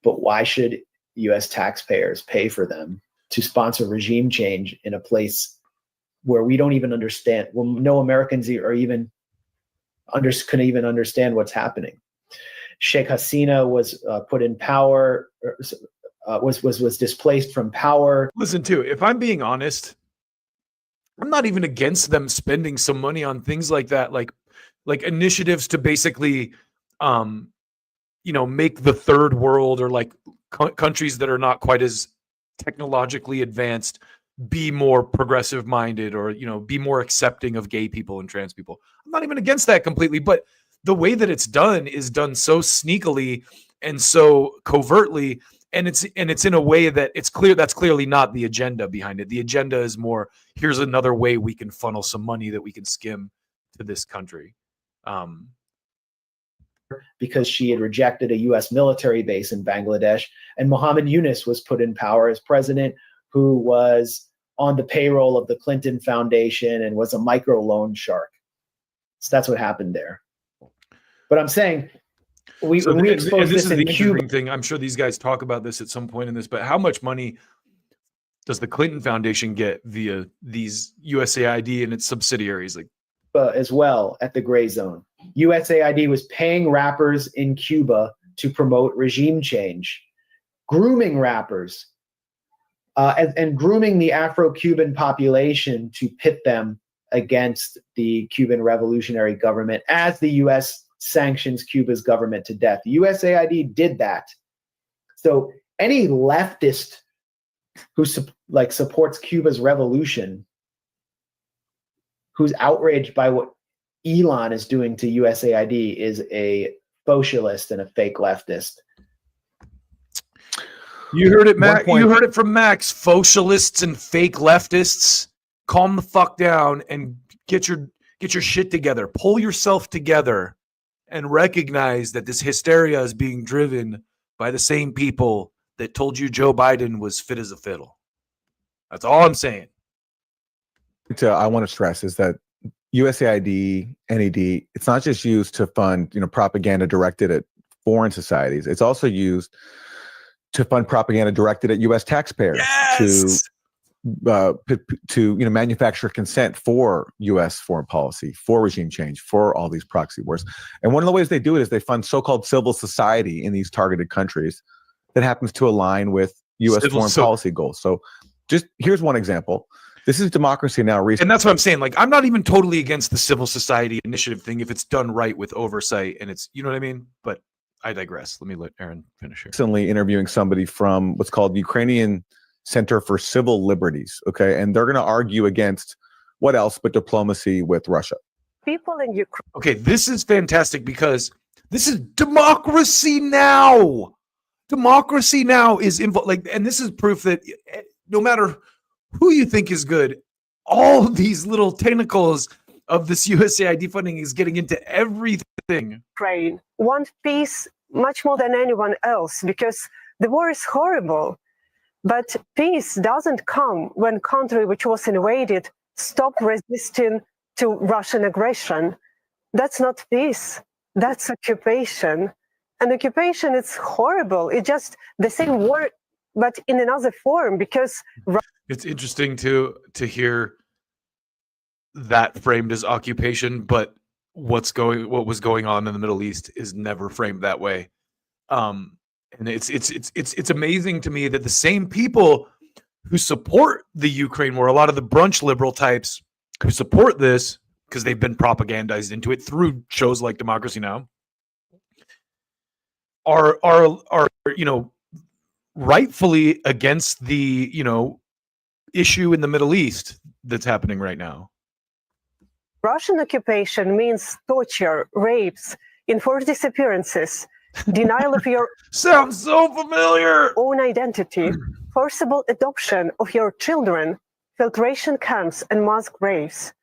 but why should U.S. taxpayers pay for them to sponsor regime change in a place where we don't even understand? Well, no Americans can even understand what's happening. Sheikh Hasina was put in power, was displaced from power. Listen, too, if I'm being honest, I'm not even against them spending some money on things like that, like initiatives to basically, make the third world or like countries that are not quite as technologically advanced be more progressive minded or, be more accepting of gay people and trans people. I'm not even against that completely, but the way that it's done is done so sneakily and so covertly. And it's in a way that it's clear that's clearly not the agenda behind it. The agenda is more, here's another way we can funnel some money that we can skim to this country. Because she had rejected a U.S. military base in Bangladesh, and Mohammed Yunus was put in power as president, who was on the payroll of the Clinton Foundation and was a microloan shark. So that's what happened there. But I'm saying, we expose this in Cuba thing. I'm sure these guys talk about this at some point in this, but how much money does the Clinton Foundation get via these USAID and its subsidiaries? Like as well at the Gray Zone. USAID was paying rappers in Cuba to promote regime change, grooming rappers, and grooming the Afro-Cuban population to pit them against the Cuban revolutionary government as the U.S. sanctions Cuba's government to death. USAID did that. So any leftist who supports Cuba's revolution, who's outraged by what Elon is doing to USAID, is a socialist and a fake leftist. You heard it, Max. You heard it from Max. Socialists and fake leftists. Calm the fuck down and get your shit together. Pull yourself together and recognize that this hysteria is being driven by the same people that told you Joe Biden was fit as a fiddle. That's all I'm saying. I want to stress is that USAID, NED, it's not just used to fund, propaganda directed at foreign societies. It's also used to fund propaganda directed at U.S. taxpayers to manufacture consent for U.S. foreign policy, for regime change, for all these proxy wars. And one of the ways they do it is they fund so-called civil society in these targeted countries that happens to align with U.S. foreign policy goals. So just here's one example. This is Democracy Now! And that's what I'm saying. Like, I'm not even totally against the civil society initiative thing if it's done right with oversight and it's, you know what I mean? But I digress. Let me let Aaron finish here. Recently interviewing somebody from what's called Ukrainian Center for Civil Liberties. Okay. And they're going to argue against what else but diplomacy with Russia. People in Ukraine. Okay. This is fantastic because this is Democracy Now! Democracy Now! Is involved. And this is proof that no matter who you think is good, all these little tentacles of this USAID funding is getting into everything. Ukraine want peace much more than anyone else because the war is horrible. But peace doesn't come when country which was invaded stop resisting to Russian aggression. That's not peace. That's occupation. And occupation, it's horrible. It's just the same word, but in another form, because It's interesting to hear that framed as occupation, but what was going on in the Middle East is never framed that way. And it's amazing to me that the same people who support the Ukraine war, a lot of the brunch liberal types who support this because they've been propagandized into it through shows like Democracy Now, are rightfully against the issue in the Middle East that's happening right now. Russian occupation means torture, rapes, enforced disappearances, denial of your sounds so familiar own identity, forcible adoption of your children, filtration camps, and mass graves.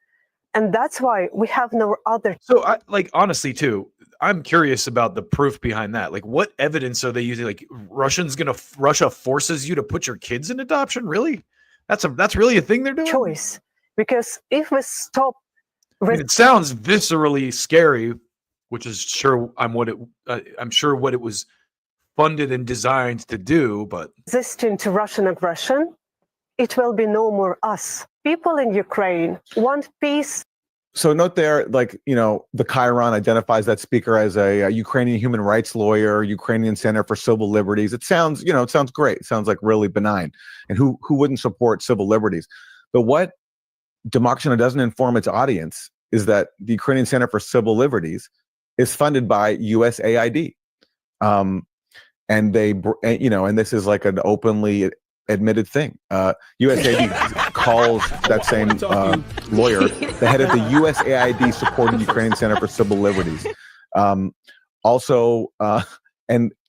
And that's why we have no other. So, honestly, too, I'm curious about the proof behind that. Like, what evidence are they using? Like, Russia forces you to put your kids in adoption? Really? That's really a thing they're doing? Choice. Because if we stop. It sounds viscerally scary, which is I'm sure what it was funded and designed to do, but resisting to Russian aggression, it will be no more us. People in Ukraine want peace. So note there, the Chiron identifies that speaker as a Ukrainian human rights lawyer, Ukrainian Center for Civil Liberties. It sounds, it sounds great. It sounds like really benign. And who wouldn't support civil liberties? But what Democracy Now! Doesn't inform its audience is that the Ukrainian Center for Civil Liberties is funded by USAID. And this is like an openly admitted thing. USAID calls that same lawyer the head of the USAID supporting Ukrainian Center for Civil Liberties.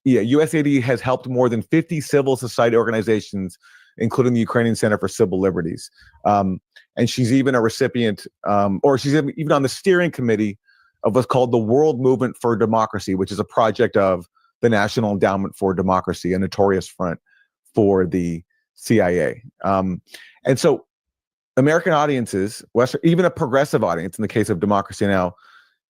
USAID has helped more than 50 civil society organizations, including the Ukrainian Center for Civil Liberties. And she's even a recipient, or she's even on the steering committee of what's called the World Movement for Democracy, which is a project of the National Endowment for Democracy, a notorious front for the CIA. And so American audiences, even a progressive audience, in the case of Democracy Now!,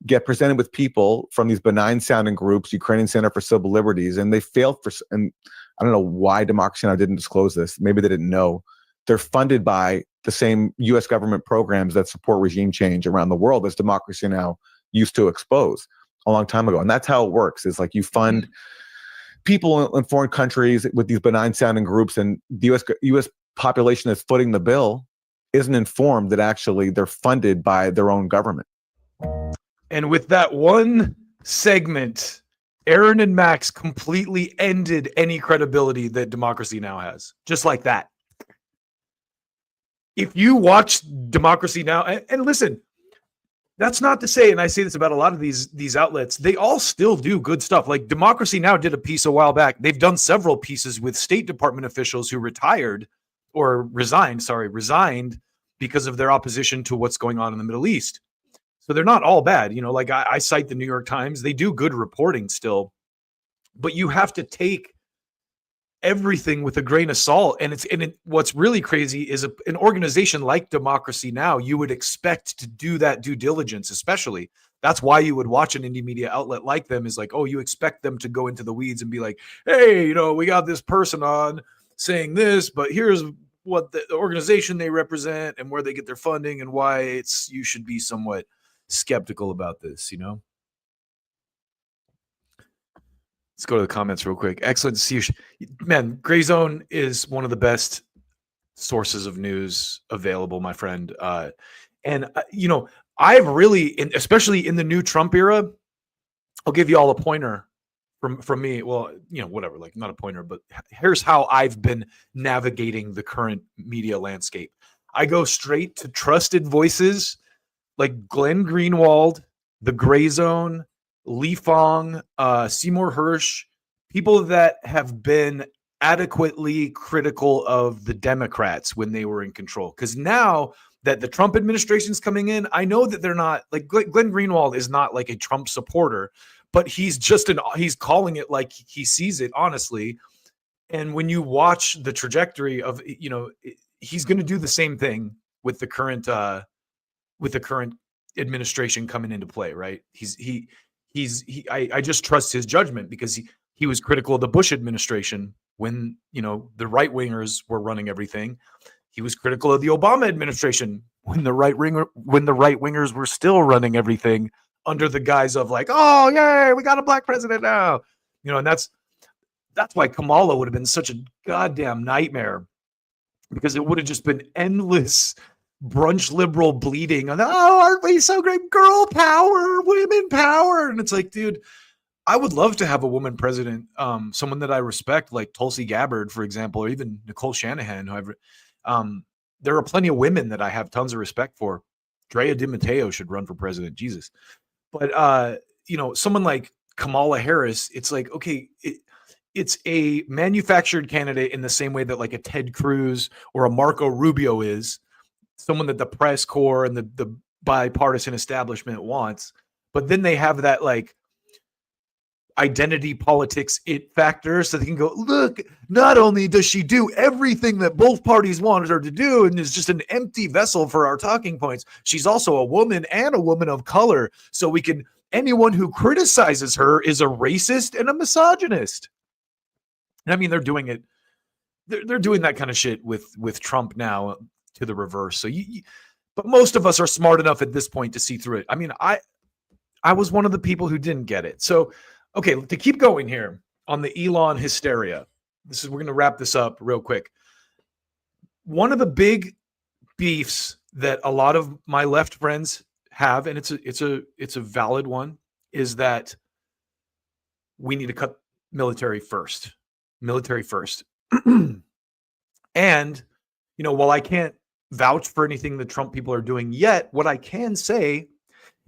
get presented with people from these benign sounding groups, Ukrainian Center for Civil Liberties, and they failed and I don't know why Democracy Now! Didn't disclose this. Maybe they didn't know. They're funded by the same U.S. government programs that support regime change around the world as Democracy Now! Used to expose a long time ago. And that's how it works. It's like you fund people in foreign countries with these benign sounding groups, and the U.S. population that's footing the bill isn't informed that actually they're funded by their own government. And with that one segment, Aaron and Max completely ended any credibility that Democracy Now! Has. Just like that. If you watch Democracy Now! And listen, that's not to say, and I say this about a lot of these outlets, they all still do good stuff. Like Democracy Now! Did a piece a while back. They've done several pieces with State Department officials who resigned because of their opposition to what's going on in the Middle East. So they're not all bad. I cite the New York Times. They do good reporting still, but you have to take everything with a grain of salt. And what's really crazy is an organization like Democracy Now! You would expect to do that due diligence, especially. That's why you would watch an indie media outlet like them, is like, oh, you expect them to go into the weeds and be like, hey, we got this person on saying this, but here's what the organization they represent and where they get their funding and why you should be somewhat skeptical about this, Let's go to the comments real quick. Excellent to see you. Man, Gray Zone is one of the best sources of news available, my friend. I've really, especially in the new Trump era, I'll give you all a pointer from me. Well, whatever, like not a pointer, but here's how I've been navigating the current media landscape. I go straight to trusted voices like Glenn Greenwald, the Gray Zone, Lee Fong, Seymour Hersh, people that have been adequately critical of the Democrats when they were in control. Because now that the Trump administration's coming in, I know that they're not, like Glenn Greenwald is not like a Trump supporter, but he's he's calling it like he sees it, honestly. And when you watch the trajectory of, he's going to do the same thing with the current administration coming into play, right? He I just trust his judgment because he was critical of the Bush administration when, the right wingers were running everything. He was critical of the Obama administration when the right wingers were still running everything under the guise of like, oh, yay, we got a black president now. And that's why Kamala would have been such a goddamn nightmare, because it would have just been endless brunch liberal bleeding on, oh, aren't we so great? Girl power, women power. And it's like, dude, I would love to have a woman president, someone that I respect, like Tulsi Gabbard, for example, or even Nicole Shanahan, whoever. There are plenty of women that I have tons of respect for. Drea DiMatteo should run for president, Jesus. But, someone like Kamala Harris, it's like, okay, it's a manufactured candidate in the same way that like a Ted Cruz or a Marco Rubio is, someone that the press corps and the bipartisan establishment wants. But then they have that like identity politics it factor, so they can go, look, not only does she do everything that both parties wanted her to do and is just an empty vessel for our talking points, she's also a woman and a woman of color. So anyone who criticizes her is a racist and a misogynist. I mean, they're doing it. They're doing that kind of shit with Trump now to the reverse. So but most of us are smart enough at this point to see through it. I mean, I was one of the people who didn't get it. So, okay, to keep going here on the Elon hysteria, we're going to wrap this up real quick. One of the big beefs that a lot of my left friends have, and it's a valid one, is that we need to cut military first. And, while I can't vouch for anything the Trump people are doing yet, what I can say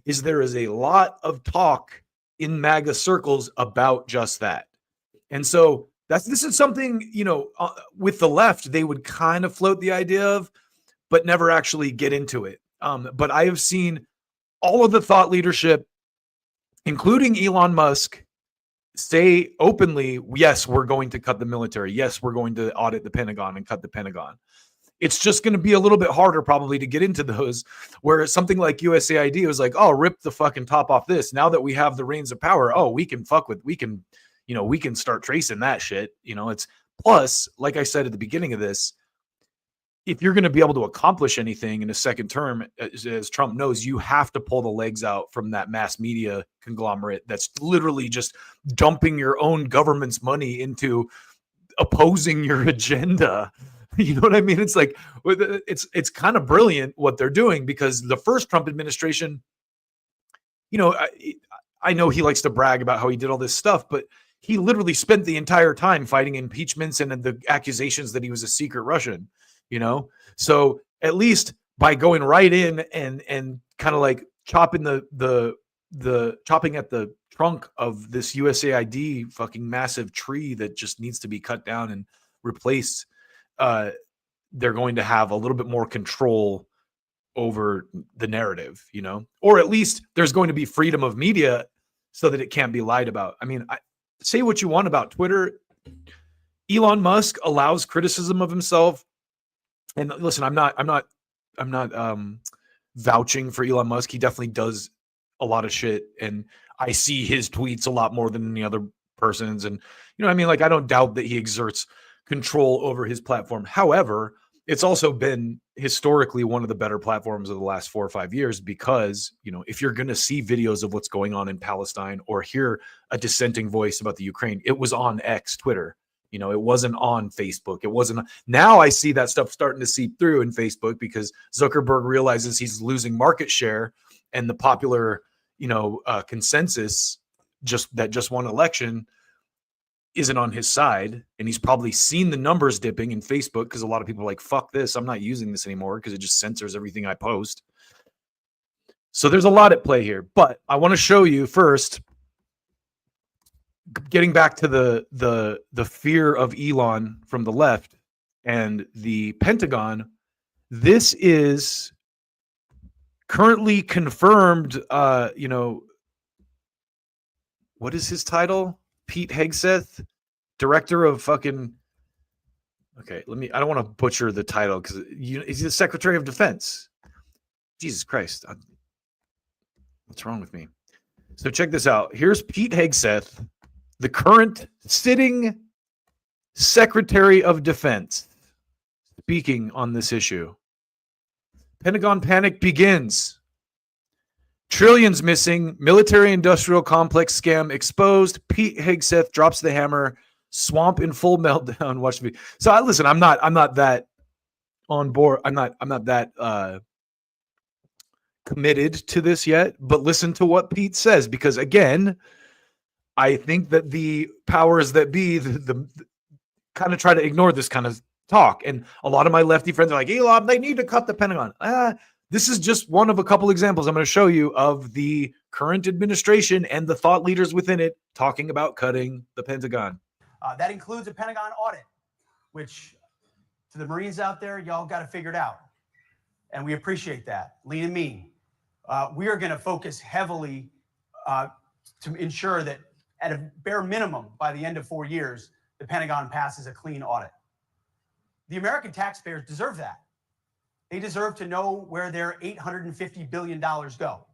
is there is a lot of talk in MAGA circles about just that. And so this is something, with the left, they would kind of float the idea of, but never actually get into it. But I have seen all of the thought leadership, including Elon Musk, say openly, yes, we're going to cut the military. Yes, we're going to audit the Pentagon and cut the Pentagon. It's just going to be a little bit harder probably to get into those, where something like USAID was like, oh, rip the fucking top off this. Now that we have the reins of power, oh, we can start tracing that shit. It's plus, like I said at the beginning of this, if you're going to be able to accomplish anything in a second term, as Trump knows, you have to pull the legs out from that mass media conglomerate that's literally just dumping your own government's money into opposing your agenda. You know what I mean? It's like, it's kind of brilliant what they're doing, because the first Trump administration, I know he likes to brag about how he did all this stuff, but he literally spent the entire time fighting impeachments and the accusations that he was a secret Russian. So at least by going right in and kind of like chopping chopping at the trunk of this USAID fucking massive tree that just needs to be cut down and replaced, they're going to have a little bit more control over the narrative, or at least there's going to be freedom of media so that it can't be lied about. I mean, say what you want about Twitter. Elon Musk allows criticism of himself. And listen, I'm not vouching for Elon Musk. He definitely does a lot of shit, and I see his tweets a lot more than any other person's. And I don't doubt that he exerts control over his platform. However, it's also been historically one of the better platforms of the last 4 or 5 years, because if you're going to see videos of what's going on in Palestine or hear a dissenting voice about the Ukraine, it was on X, Twitter. It wasn't on Facebook. It wasn't. Now I see that stuff starting to seep through in Facebook, because Zuckerberg realizes he's losing market share, and the popular, consensus just won election isn't on his side. And he's probably seen the numbers dipping in Facebook, because a lot of people are like, fuck this, I'm not using this anymore, because it just censors everything I post. So there's a lot at play here. But I want to show you first, getting back to the fear of Elon from the left and the Pentagon. This is currently confirmed. What is his title? Pete Hegseth, director of fucking. Okay, I don't want to butcher the title, because he's the Secretary of Defense. Jesus Christ, what's wrong with me? So check this out. Here's Pete Hegseth, the current sitting Secretary of Defense, speaking on this issue. Pentagon panic begins. Trillions missing. Military-industrial complex scam exposed. Pete Hegseth drops the hammer. Swamp in full meltdown. Watch me. So listen, I'm not that on board. I'm not that committed to this yet. But listen to what Pete says, because again, I think that the powers that be, the kind of try to ignore this kind of talk. And a lot of my lefty friends are like, Elon, they need to cut the Pentagon. This is just one of a couple examples I'm going to show you of the current administration and the thought leaders within it talking about cutting the Pentagon. That includes a Pentagon audit, which to the Marines out there, y'all got to figure it out. And we appreciate that. Lean and mean. We are going to focus heavily to ensure that at a bare minimum, by the end of 4 years, the Pentagon passes a clean audit. The American taxpayers deserve that. They deserve to know where their $850 billion go,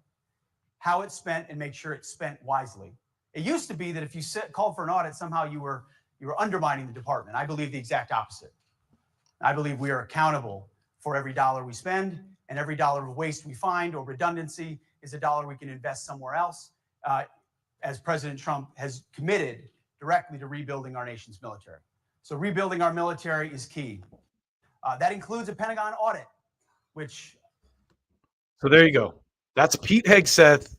how it's spent, and make sure it's spent wisely. It used to be that if you called for an audit, somehow you were undermining the department. I believe the exact opposite. I believe we are accountable for every dollar we spend, and every dollar of waste we find or redundancy is a dollar we can invest somewhere else, as President Trump has committed directly to rebuilding our nation's military. So rebuilding our military is key. That includes a Pentagon audit, which... So there you go. That's Pete Hegseth,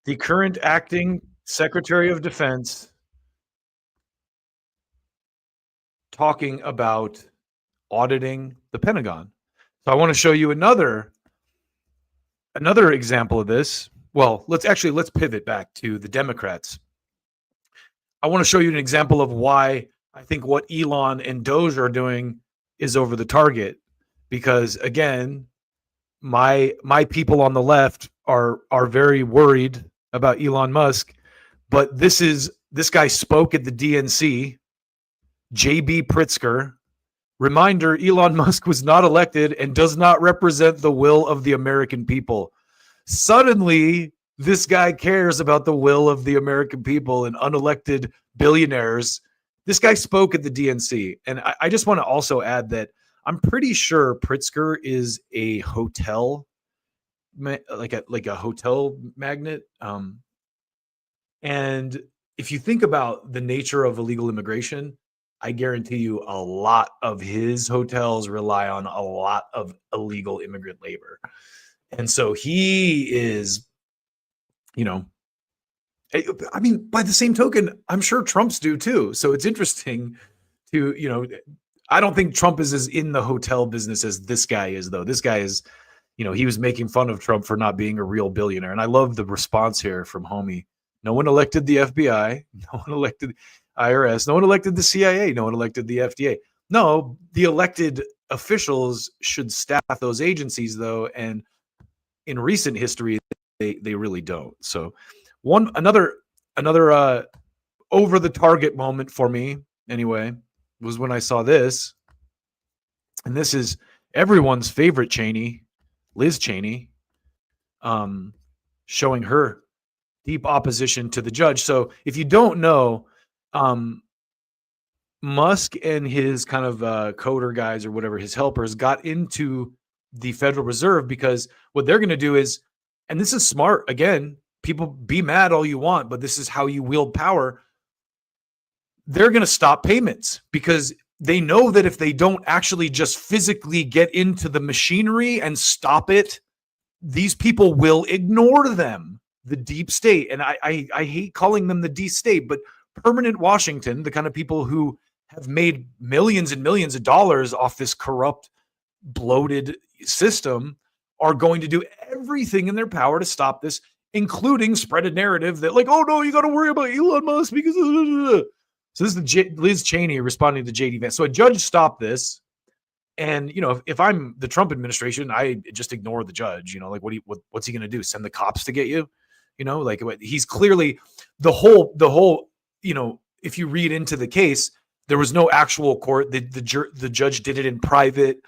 the current acting Secretary of Defense, talking about auditing the Pentagon. So I want to show you another example of this. Well, let's pivot back to the Democrats. I want to show you an example of why I think what Elon and Doge are doing is over the target. Because again, my people on the left are very worried about Elon Musk, but this guy spoke at the DNC, JB Pritzker. Reminder, Elon Musk was not elected and does not represent the will of the American people. Suddenly, this guy cares about the will of the American people and unelected billionaires. This guy spoke at the DNC. And I just want to also add that I'm pretty sure Pritzker is a hotel, like a hotel magnate. And if you think about the nature of illegal immigration, I guarantee you a lot of his hotels rely on a lot of illegal immigrant labor. And so he is, I mean, by the same token, I'm sure Trump's do too. So it's interesting to, I don't think Trump is as in the hotel business as this guy is, though. This guy is, he was making fun of Trump for not being a real billionaire. And I love the response here from Homie. No one elected the FBI. No one elected IRS. No one elected the CIA. No one elected the FDA. No, the elected officials should staff those agencies, though. And in recent history, they really don't. So another over the target moment for me, anyway, was when I saw this. And this is everyone's favorite Cheney, Liz Cheney, showing her deep opposition to the judge. So if you don't know, Musk and his kind of coder guys or whatever, his helpers, got into the Federal Reserve because what they're going to do is, and this is smart, again, people be mad all you want, but this is how you wield power. They're going to stop payments because they know that if they don't actually just physically get into the machinery and stop it, these people will ignore them. The deep state, and I hate calling them the deep state, but permanent Washington, the kind of people who have made millions and millions of dollars off this corrupt, bloated system, are going to do everything in their power to stop this, including spread a narrative that like, oh no, you got to worry about Elon Musk because so this is Liz Cheney responding to JD Vance. So a judge stopped this. And, if I'm the Trump administration, I just ignore the judge, like, what's he going to do? Send the cops to get you? He's clearly the whole, if you read into the case, there was no actual court. The judge did it in private.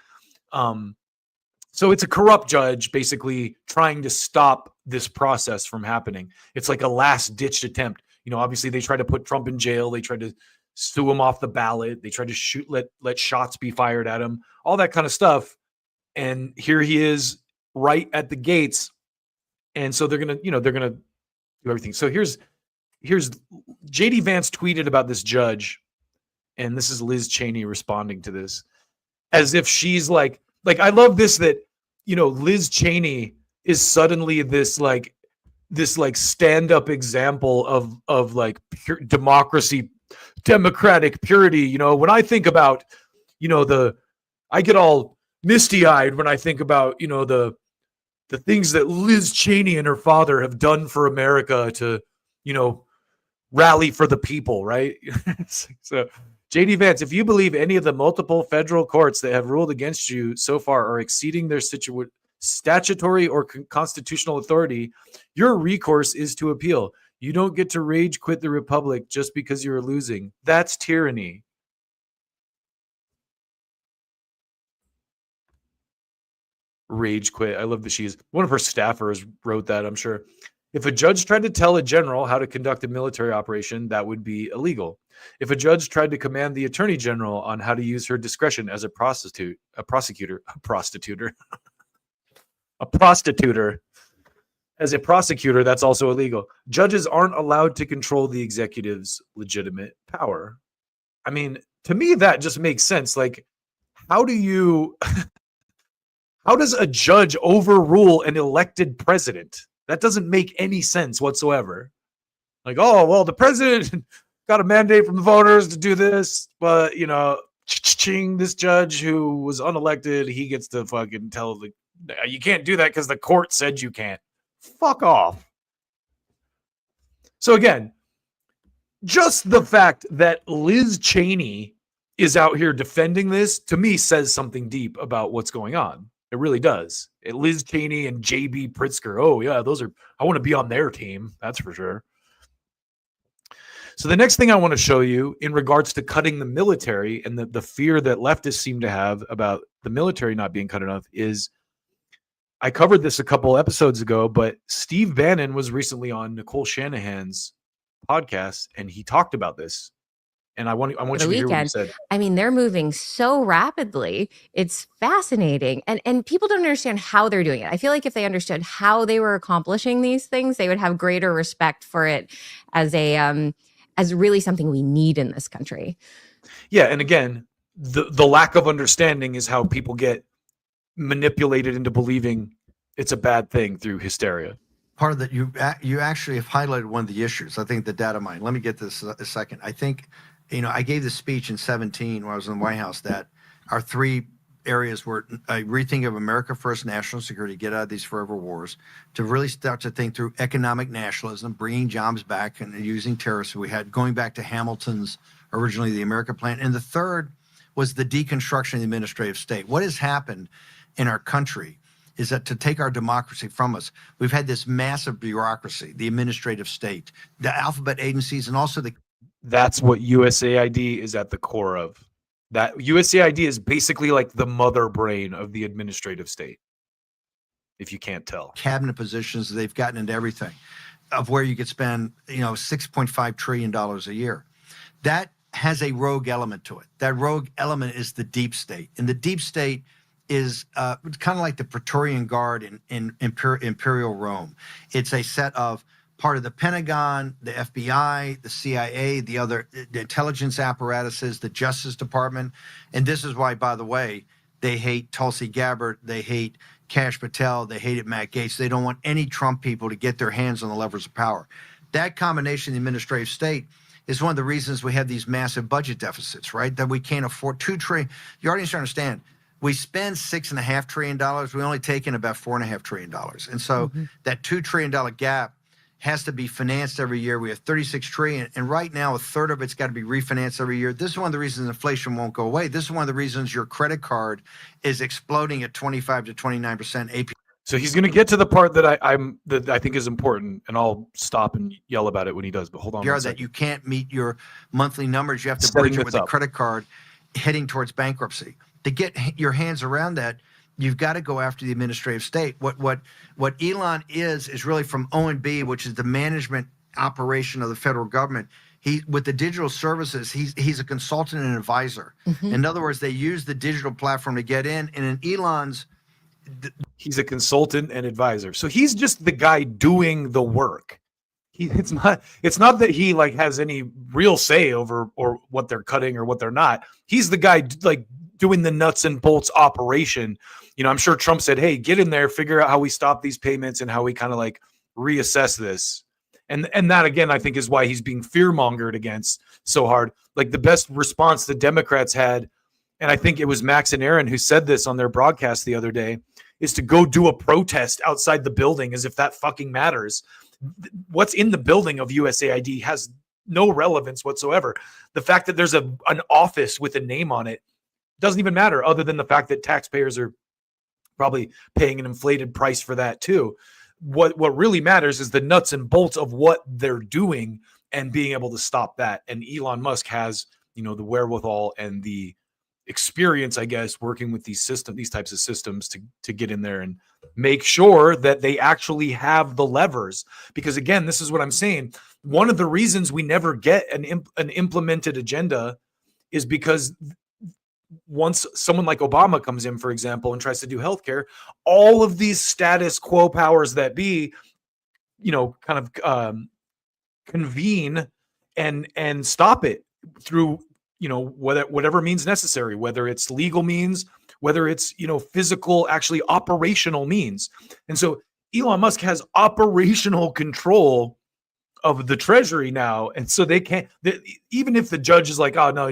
So it's a corrupt judge basically trying to stop this process from happening. It's like a last-ditch attempt. Obviously they tried to put Trump in jail. They tried to sue him off the ballot. They tried to let shots be fired at him, all that kind of stuff. And here he is right at the gates. And so they're going to do everything. So here's JD Vance tweeted about this judge, and this is Liz Cheney responding to this as if she's like I love this, that Liz Cheney is suddenly this stand-up example of like pure democracy, democratic purity. When I think about I get all misty-eyed when I think about the things that Liz Cheney and her father have done for America to rally for the people, right? So JD Vance, if you believe any of the multiple federal courts that have ruled against you so far are exceeding their statutory or constitutional authority, your recourse is to appeal. You don't get to rage quit the republic just because you're losing. That's tyranny. Rage quit. I love that one of her staffers wrote that, I'm sure. If a judge tried to tell a general how to conduct a military operation, that would be illegal. If a judge tried to command the attorney general on how to use her discretion as a prostituter, as a prosecutor, that's also illegal. Judges aren't allowed to control the executive's legitimate power. I mean, to me, that just makes sense. Like, how does a judge overrule an elected president? That doesn't make any sense whatsoever. Like, oh, well, the president got a mandate from the voters to do this, but, this judge who was unelected, he gets to fucking tell you can't do that because the court said you can't. Fuck off. So again, just the fact that Liz Cheney is out here defending this, to me, says something deep about what's going on. It really does. Liz Cheney and J.B. Pritzker. Oh, yeah, I want to be on their team. That's for sure. So the next thing I want to show you in regards to cutting the military and the fear that leftists seem to have about the military not being cut enough is, I covered this a couple episodes ago, but Steve Bannon was recently on Nicole Shanahan's podcast, and he talked about this. And I want you to hear what he said. I mean, they're moving so rapidly. It's fascinating. And people don't understand how they're doing it. I feel like if they understood how they were accomplishing these things, they would have greater respect for it as as really something we need in this country. Yeah. And again, the lack of understanding is how people get manipulated into believing it's a bad thing through hysteria. Part of that, you actually have highlighted one of the issues. I think the data mine. Let me get this a second. I think, I gave this speech in 2017 when I was in the White House that our three areas were a rethink of America first, national security, get out of these forever wars, to really start to think through economic nationalism, bringing jobs back and using terrorists. We had going back to Hamilton's, originally the America plan. And the third was the deconstruction of the administrative state. What has happened in our country is that to take our democracy from us, we've had this massive bureaucracy, the administrative state, the alphabet agencies, and also That's what USAID is at the core of. That USAID is basically like the mother brain of the administrative state, if you can't tell. Cabinet positions, they've gotten into everything, of where you could spend, $6.5 trillion a year. That has a rogue element to it. That rogue element is the deep state. And the deep state is kind of like the Praetorian Guard in Imperial Rome. It's a set of part of the Pentagon, the FBI, the CIA, the intelligence apparatuses, the Justice Department. And this is why, by the way, they hate Tulsi Gabbard, they hate Kash Patel, they hated Matt Gaetz. They don't want any Trump people to get their hands on the levers of power. That combination, the administrative state, is one of the reasons we have these massive budget deficits, right? That we can't afford $2 trillion. You already understand. We spend $6.5 trillion. We only take in about $4.5 trillion. And so that $2 trillion gap has to be financed every year. We have $36 trillion, and right now a third of it's got to be refinanced every year. This is one of the reasons inflation won't go away. This is one of the reasons your credit card is exploding at 25 to 29% APR. So he's going to get to the part that I think is important, and I'll stop and yell about it when he does. But hold on. That you can't meet your monthly numbers. You have to bridge it with a credit card heading towards bankruptcy. To get your hands around that, you've got to go after the administrative state. What Elon is really from O&B, which is the management operation of the federal government. He, with the digital services, he's a consultant and advisor. In other words, they use the digital platform to get in. And in Elon's, he's a consultant and advisor. So he's just the guy doing the work. It's not that he like has any real say over or what they're cutting or what they're not. He's the guy like doing the nuts and bolts operation. You know, I'm sure Trump said, "Hey, get in there, figure out how we stop these payments and how we kind of like reassess this." And that again, I think is why he's being fear-mongered against so hard. Like the best response the Democrats had, and I think it was Max and Aaron who said this on their broadcast the other day, is to go do a protest outside the building as if that fucking matters. What's in the building of USAID has no relevance whatsoever. The fact that there's an office with a name on it doesn't even matter, other than the fact that taxpayers are probably paying an inflated price for that too. What really matters is the nuts and bolts of what they're doing and being able to stop that. And Elon Musk has, you know, the wherewithal and the experience, I guess, working with these types of systems to get in there and make sure that they actually have the levers. Because again, this is what I'm saying. One of the reasons we never get an implemented agenda is because once someone like Obama comes in, for example, and tries to do healthcare, all of these status quo powers that be, you know, kind of convene and stop it through, you know, whatever means necessary, whether it's legal means, whether it's, you know, physical, actually operational means. And so Elon Musk has operational control of the Treasury now. And so they can't, even if the judge is like, oh no,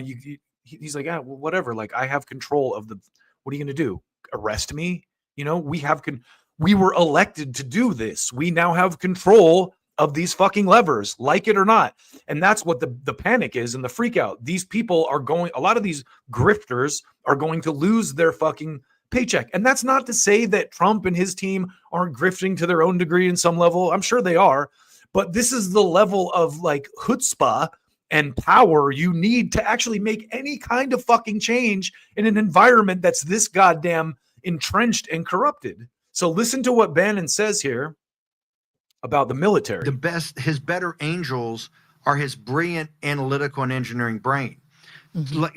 he's like, yeah, well, whatever. Like I have control of what are you going to do? Arrest me? You know, we were elected to do this. We now have control of these fucking levers, like it or not. And that's what the panic is and the freak out. These people are a lot of these grifters are going to lose their fucking paycheck. And that's not to say that Trump and his team aren't grifting to their own degree in some level. I'm sure they are, but this is the level of like chutzpah and power you need to actually make any kind of fucking change in an environment that's this goddamn entrenched and corrupted. So listen to what Bannon says here about the military. His better angels are his brilliant analytical and engineering brain.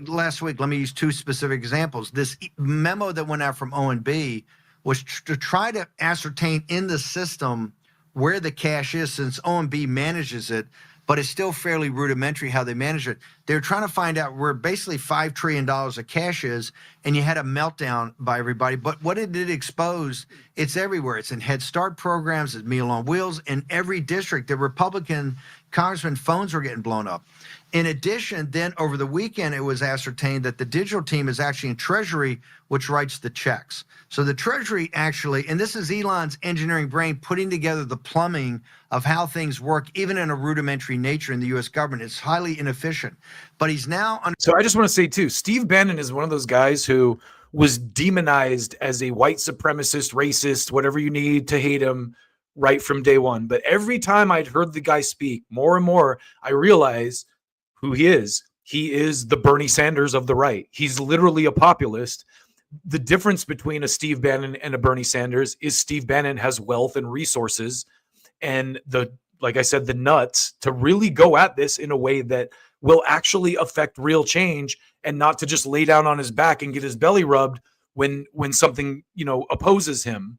Last week, let me use two specific examples. This memo that went out from O&B was to try to ascertain in the system where the cash is, since O&B manages it, but it's still fairly rudimentary how they manage it. They're trying to find out where basically $5 trillion of cash is, and you had a meltdown by everybody. But what it did expose, it's everywhere. It's in Head Start programs, it's Meal on Wheels, in every district. The Republican congressman phones were getting blown up. In addition, then over the weekend, it was ascertained that the digital team is actually in Treasury, which writes the checks. So the Treasury actually, and this is Elon's engineering brain putting together the plumbing of how things work, even in a rudimentary nature in the U.S. government. It's highly inefficient. But he's now... So I just want to say, too, Steve Bannon is one of those guys who was demonized as a white supremacist, racist, whatever you need to hate him right from day one. But every time I'd heard the guy speak, more and more, I realized who he is. He is the Bernie Sanders of the right. He's literally a populist. The difference between a Steve Bannon and a Bernie Sanders is Steve Bannon has wealth and resources and like I said, the nuts to really go at this in a way that will actually affect real change and not to just lay down on his back and get his belly rubbed when something, you know, opposes him.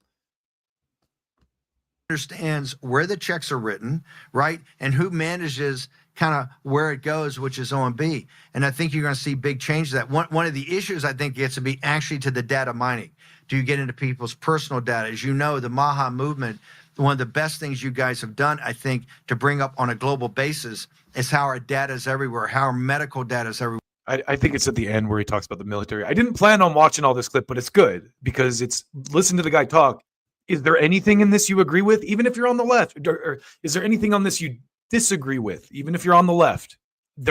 Understands where the checks are written, right? And who manages kind of where it goes, which is O&B. And I think you're going to see big changes. That one of the issues I think gets to be actually to the data mining. Do you get into people's personal data? As you know, the Maha movement, one of the best things you guys have done, I think, to bring up on a global basis is how our data is everywhere, how our medical data is everywhere. I think it's at the end where he talks about the military. I didn't plan on watching all this clip, but it's good because listen to the guy talk. Is there anything in this you agree with, even if you're on the left? Or is there anything on this you disagree with, even if you're on the left?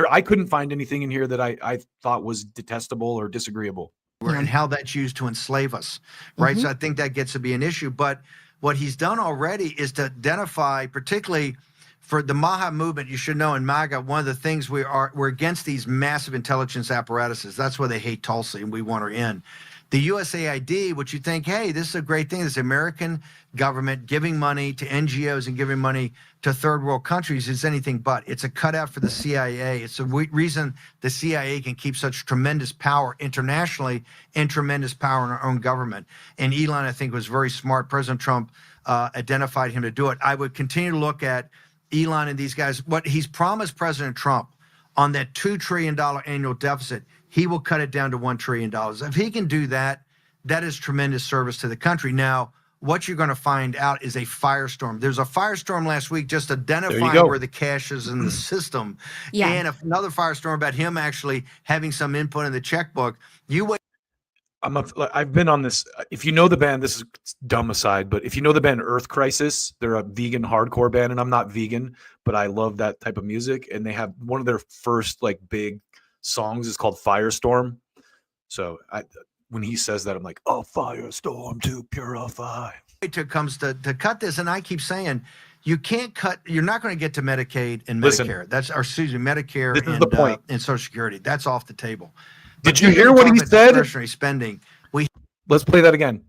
I couldn't find anything in here that I thought was detestable or disagreeable. And how that's used to enslave us, right? So I think that gets to be an issue. But what he's done already is to identify, particularly for the Maha movement, you should know in MAGA, one of the things we're against these massive intelligence apparatuses. That's why they hate Tulsi and we want her in. The USAID, which you think, hey, this is a great thing. This American government giving money to NGOs and giving money to third world countries is anything but. It's a cutout for the CIA. It's the reason the CIA can keep such tremendous power internationally and tremendous power in our own government. And Elon, I think, was very smart. President Trump identified him to do it. I would continue to look at Elon and these guys. What he's promised President Trump on that $2 trillion annual deficit, he will cut it down to $1 trillion. If he can do that, that is tremendous service to the country. Now, what you're going to find out is a firestorm. There's a firestorm last week just identifying where the cash is in the system. Yeah. And another firestorm about him actually having some input in the checkbook. You wait. I've been on this. If you know the band, this is dumb aside, but if you know the band Earth Crisis, they're a vegan hardcore band, and I'm not vegan, but I love that type of music. And they have one of their first like big songs is called Firestorm. So when he says that, I'm like, oh, firestorm to purify. It comes to cut this, and I keep saying you can't cut. You're not going to get to Medicaid and Listen, Medicare. That's our Medicare this is the point. And Social Security. That's off the table. Did you hear what he said? Discretionary spending. Let's play that again.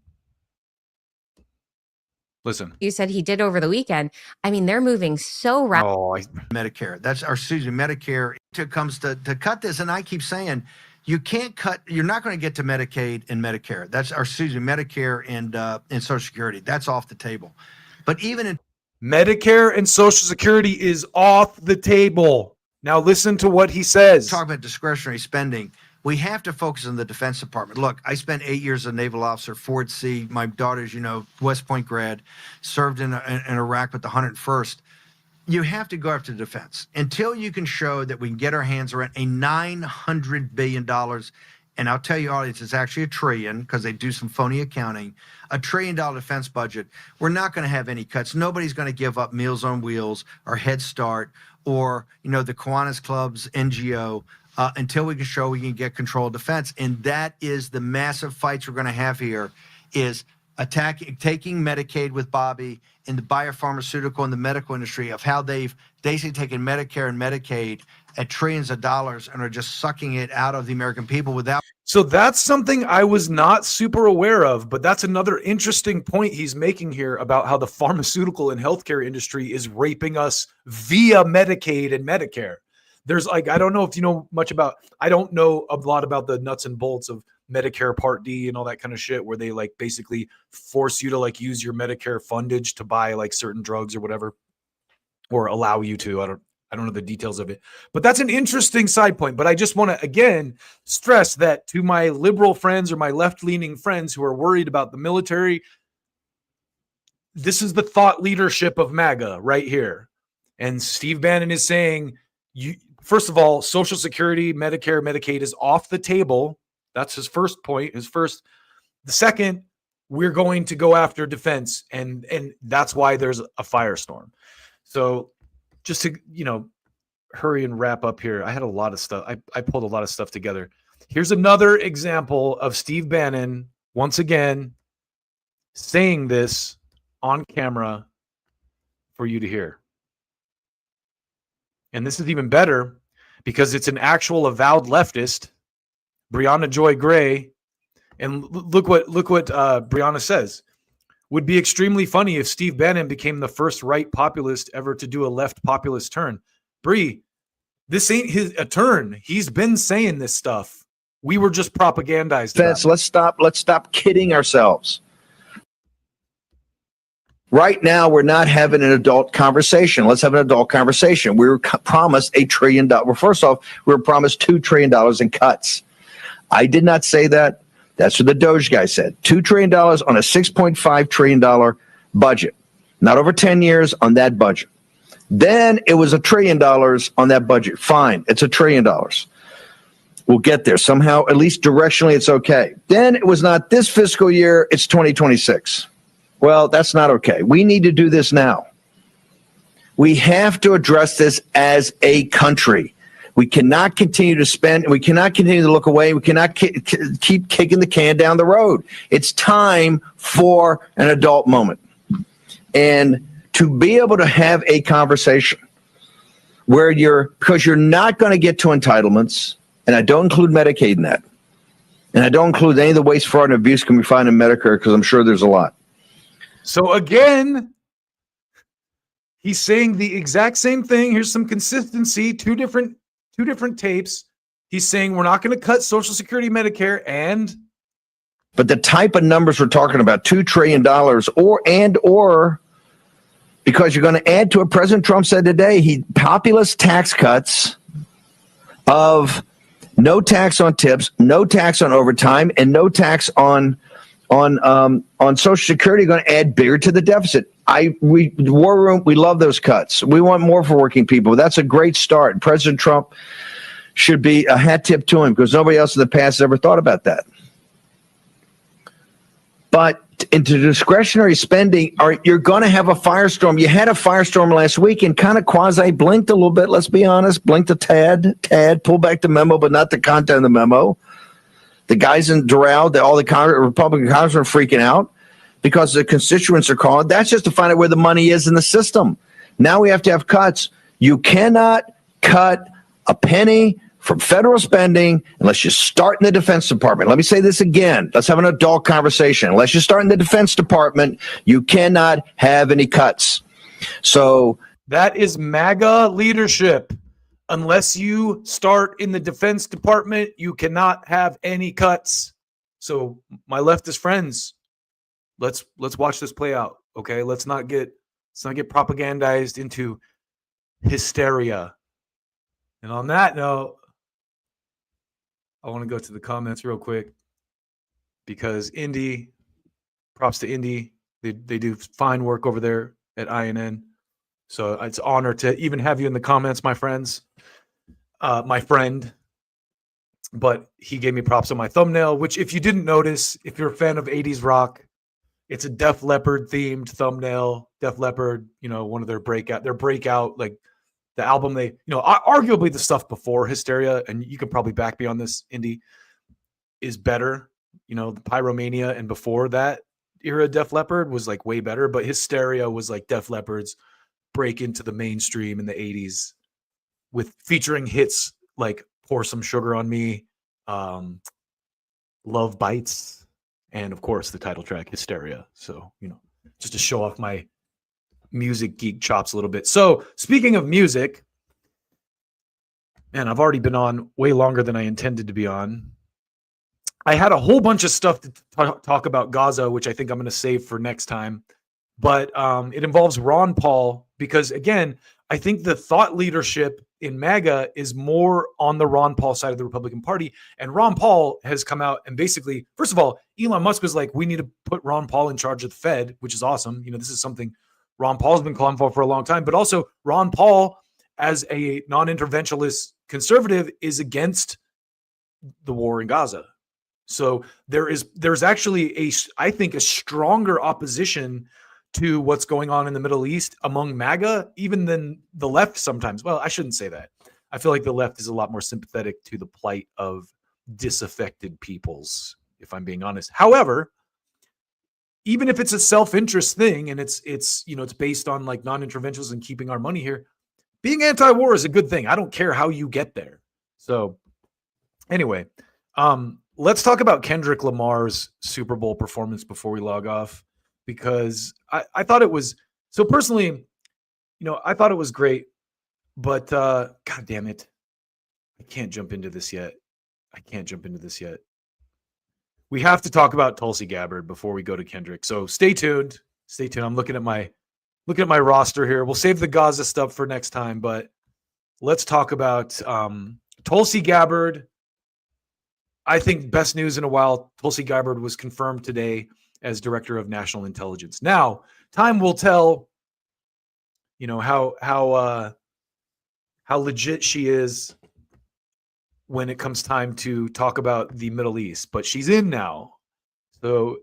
Listen. You said he did over the weekend. I mean, they're moving so rapidly. Medicare. That's our Medicare. It comes to cut this, and I keep saying you can't cut. You're not going to get to Medicaid and Medicare. That's our Medicare and Social Security. That's off the table. But even in Medicare and Social Security is off the table. Now listen to what he says. Talk about discretionary spending. We have to focus on the Defense Department. Look, I spent 8 years as a naval officer, Ford C. My daughter's, West Point grad, served in Iraq with the 101st. You have to go after defense until you can show that we can get our hands around a $900 billion. And I'll tell you, audience, it's actually $1 trillion because they do some phony accounting. $1 trillion defense budget. We're not going to have any cuts. Nobody's going to give up Meals on Wheels or Head Start or, the Kiwanis Club's NGO. Until we can show we can get control of defense. And that is the massive fights we're going to have here is taking Medicaid with Bobby in the biopharmaceutical and the medical industry of how they've basically taken Medicare and Medicaid at trillions of dollars and are just sucking it out of the American people without. So that's something I was not super aware of, but that's another interesting point he's making here about how the pharmaceutical and healthcare industry is raping us via Medicaid and Medicare. There's I don't know if you know much about, I don't know a lot about the nuts and bolts of Medicare Part D and all that kind of shit where they basically force you to use your Medicare fundage to buy certain drugs or whatever, or allow you to. I don't know the details of it, but that's an interesting side point. But I just want to, again, stress that to my liberal friends or my left-leaning friends who are worried about the military, this is the thought leadership of MAGA right here. And Steve Bannon is saying, first of all, Social Security, Medicare, Medicaid is off the table. That's his first point. The second, we're going to go after defense, and that's why there's a firestorm. So just to, hurry and wrap up here. I had a lot of stuff. I pulled a lot of stuff together. Here's another example of Steve Bannon, once again, saying this on camera for you to hear. And this is even better because it's an actual avowed leftist, Brianna Joy Gray. And look what Brianna says. Would be extremely funny if Steve Bannon became the first right populist ever to do a left populist turn. Bree, this ain't a turn. He's been saying this stuff. We were just propagandized. Let's stop kidding ourselves. Right now, we're not having an adult conversation. Let's have an adult conversation. We were promised $1 trillion. Well, first off, we were promised $2 trillion in cuts. I did not say that. That's what the Doge guy said. $2 trillion on a $6.5 trillion budget. Not over 10 years on that budget. Then it was $1 trillion on that budget. Fine, it's $1 trillion. We'll get there. Somehow, at least directionally, it's okay. Then it was not this fiscal year, it's 2026. Well, that's not okay. We need to do this now. We have to address this as a country. We cannot continue to spend, and we cannot continue to look away. We cannot keep kicking the can down the road. It's time for an adult moment. And to be able to have a conversation where because you're not going to get to entitlements, and I don't include Medicaid in that. And I don't include any of the waste, fraud, and abuse can be found in Medicare because I'm sure there's a lot. So again, he's saying the exact same thing. Here's some consistency. Two different tapes. He's saying we're not going to cut Social Security, Medicare, but the type of numbers we're talking about, $2 trillion, or because you're going to add to it. President Trump said today populist tax cuts of no tax on tips, no tax on overtime, and no tax on Social Security going to add bigger to the deficit. The War Room, we love those cuts. We want more for working people. That's a great start. President Trump should be a hat tip to him because nobody else in the past has ever thought about that. But into discretionary spending, you're going to have a firestorm. You had a firestorm last week and kind of quasi blinked a little bit. Let's be honest, blinked a tad, pulled back the memo, but not the content of the memo. The guys in Doral, all the Republican congressmen are freaking out because the constituents are calling. That's just to find out where the money is in the system. Now we have to have cuts. You cannot cut a penny from federal spending unless you start in the Defense Department. Let me say this again. Let's have an adult conversation. Unless you start in the Defense Department, you cannot have any cuts. So that is MAGA leadership. Unless you start in the Defense Department, you cannot have any cuts. So my leftist friends, let's watch this play out. Okay, let's not get propagandized into hysteria. And on that note, I want to go to the comments real quick because Indy, props to Indy. They do fine work over there at INN. So it's an honor to even have you in the comments, my friends. My friend. But he gave me props on my thumbnail, which if you didn't notice, if you're a fan of 80s rock, it's a Def Leppard themed thumbnail. Def Leppard, one of their breakout, like the album arguably the stuff before Hysteria, and you can probably back me on this, Indy, is better. The Pyromania and before that era Def Leppard was like way better, but Hysteria was like Def Leppard's break into the mainstream in the 80s with featuring hits like Pour Some Sugar on Me, Love Bites, and of course the title track Hysteria. So, just to show off my music geek chops a little bit. So speaking of music, and I've already been on way longer than I intended to be on. I had a whole bunch of stuff to talk about Gaza, which I think I'm going to save for next time. But it involves Ron Paul because, again, I think the thought leadership in MAGA is more on the Ron Paul side of the Republican Party. And Ron Paul has come out and basically, first of all, Elon Musk was like, we need to put Ron Paul in charge of the Fed, which is awesome. This is something Ron Paul's been calling for a long time. But also Ron Paul, as a non-interventionist conservative, is against the war in Gaza. So there's actually I think a stronger opposition to what's going on in the Middle East among MAGA, even than the left sometimes. Well, I shouldn't say that. I feel like the left is a lot more sympathetic to the plight of disaffected peoples, if I'm being honest. However, even if it's a self-interest thing and it's based on like non-interventionism and keeping our money here, being anti-war is a good thing. I don't care how you get there. So anyway, let's talk about Kendrick Lamar's Super Bowl performance before we log off, because I thought it was, so personally, I thought it was great, but God damn it. I can't jump into this yet. We have to talk about Tulsi Gabbard before we go to Kendrick. So stay tuned. I'm looking at my roster here. We'll save the Gaza stuff for next time, but let's talk about Tulsi Gabbard. I think best news in a while. Tulsi Gabbard was confirmed today as Director of National Intelligence. Now, time will tell, how legit she is when it comes time to talk about the Middle East, but she's in now. So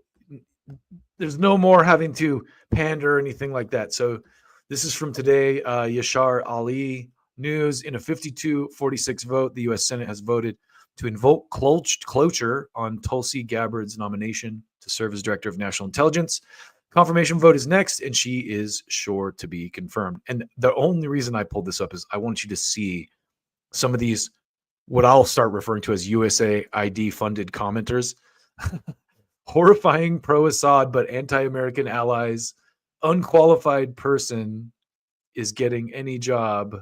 there's no more having to pander or anything like that. So this is from today, Yashar Ali News. In a 52-46 vote, the U.S. Senate has voted to invoke cloture on Tulsi Gabbard's nomination to serve as Director of National Intelligence. Confirmation vote is next, and she is sure to be confirmed. And the only reason I pulled this up is I want you to see some of these what I'll start referring to as USAID funded commenters. Horrifying pro-Assad but anti-American allies. Unqualified person is getting any job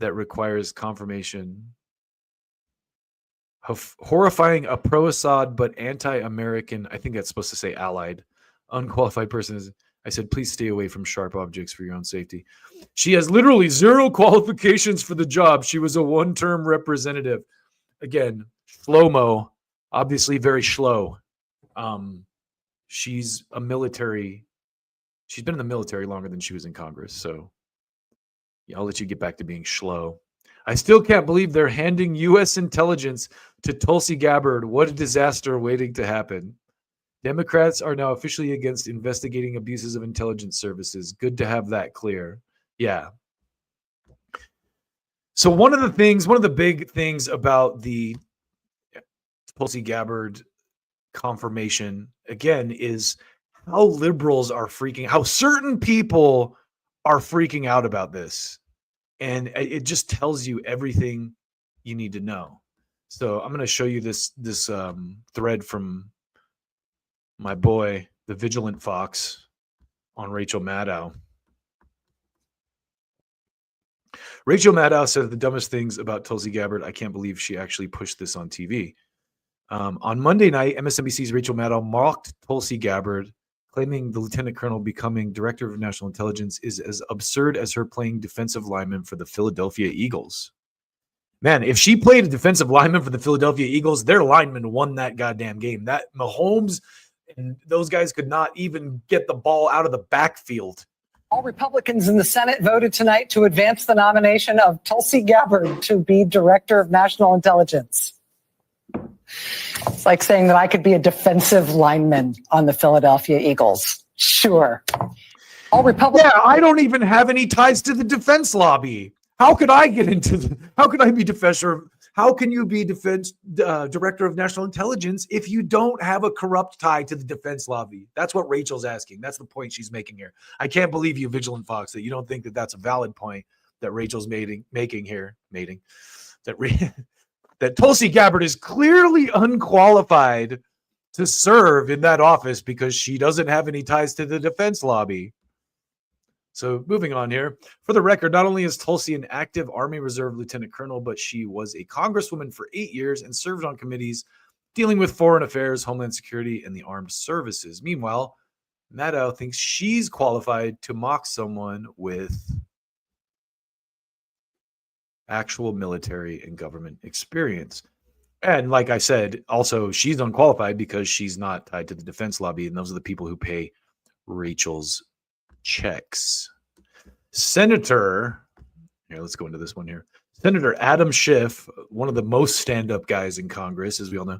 that requires confirmation. Horrifying a pro-Assad but anti-American, I think that's supposed to say allied. Unqualified person is, I said, please stay away from sharp objects for your own safety. She has literally zero qualifications for the job. She was a one-term representative. Again, slow-mo, obviously very slow. She's a military. She's been in the military longer than she was in Congress. So yeah, I'll let you get back to being slow. I still can't believe they're handing U.S. intelligence to Tulsi Gabbard. What a disaster waiting to happen. Democrats are now officially against investigating abuses of intelligence services. Good to have that clear. Yeah. So one of the big things about the Tulsi Gabbard confirmation, again, is how liberals are how certain people are freaking out about this. And it just tells you everything you need to know. So I'm going to show you this thread from my boy, the Vigilant Fox, on Rachel Maddow. Rachel Maddow said the dumbest things about Tulsi Gabbard. I can't believe she actually pushed this on TV. On Monday night, MSNBC's Rachel Maddow mocked Tulsi Gabbard, claiming the lieutenant colonel becoming director of national intelligence is as absurd as her playing defensive lineman for the Philadelphia Eagles. Man, if she played a defensive lineman for the Philadelphia Eagles, their lineman won that goddamn game. That Mahomes and those guys could not even get the ball out of the backfield. All Republicans in the Senate voted tonight to advance the nomination of Tulsi Gabbard to be Director of National Intelligence. It's like saying that I could be a defensive lineman on the Philadelphia Eagles. Sure. All Republicans. Yeah, I don't even have any ties to the defense lobby. How could I get into how could I be defensor? How can you be director of national intelligence if you don't have a corrupt tie to the defense lobby? That's what Rachel's asking. That's the point she's making here. I can't believe you, Vigilant Fox, that you don't think that that's a valid point that Rachel's making here. That Tulsi Gabbard is clearly unqualified to serve in that office because she doesn't have any ties to the defense lobby. So moving on here. For the record, not only is Tulsi an active Army Reserve Lieutenant Colonel, but she was a congresswoman for 8 years and served on committees dealing with foreign affairs, homeland security, and the armed services. Meanwhile, Maddow thinks she's qualified to mock someone with actual military and government experience. And like I said, also, she's unqualified because she's not tied to the defense lobby, and those are the people who pay Rachel's checks. Senator, here, let's go into this one here. Senator Adam Schiff, one of the most stand-up guys in Congress, as we all know,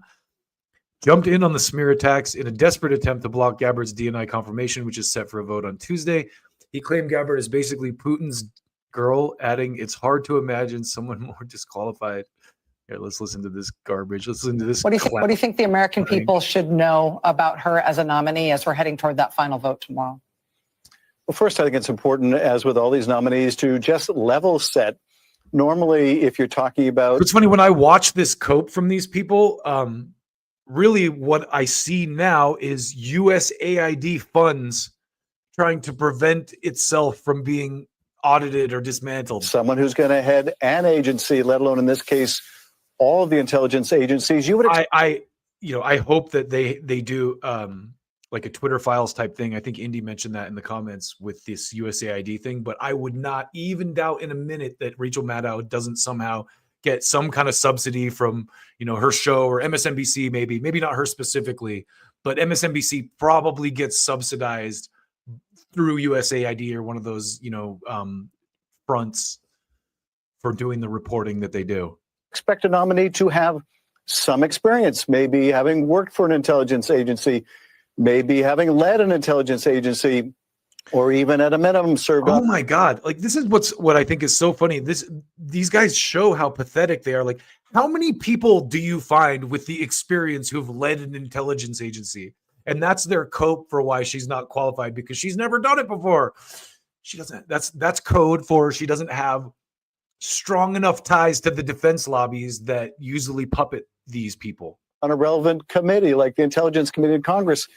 jumped in on the smear attacks in a desperate attempt to block Gabbard's DNI confirmation, which is set for a vote on Tuesday. He claimed Gabbard is basically Putin's girl, adding, "It's hard to imagine someone more disqualified." Here, let's listen to this garbage. Let's listen to this. What do you think the American people should know about her as a nominee as we're heading toward that final vote tomorrow? Well, first, I think it's important, as with all these nominees, to just level set. Normally, if you're talking about... It's funny, when I watch this cope from these people, really what I see now is USAID funds trying to prevent itself from being audited or dismantled. Someone who's going to head an agency, let alone in this case, all of the intelligence agencies. You would I hope that they do like a Twitter files type thing. I think Indy mentioned that in the comments with this USAID thing, but I would not even doubt in a minute that Rachel Maddow doesn't somehow get some kind of subsidy from, her show or MSNBC, maybe not her specifically, but MSNBC probably gets subsidized through USAID or one of those, fronts for doing the reporting that they do. expect a nominee to have some experience, maybe having worked for an intelligence agency, maybe having led an intelligence agency, or even at a minimum served on. Oh my God. Like, this is what I think is so funny. These guys show how pathetic they are. Like, how many people do you find with the experience who've led an intelligence agency? And that's their cope for why she's not qualified, because she's never done it before. She doesn't, that's code for she doesn't have strong enough ties to the defense lobbies that usually puppet these people. On a relevant committee like the Intelligence Committee of Congress.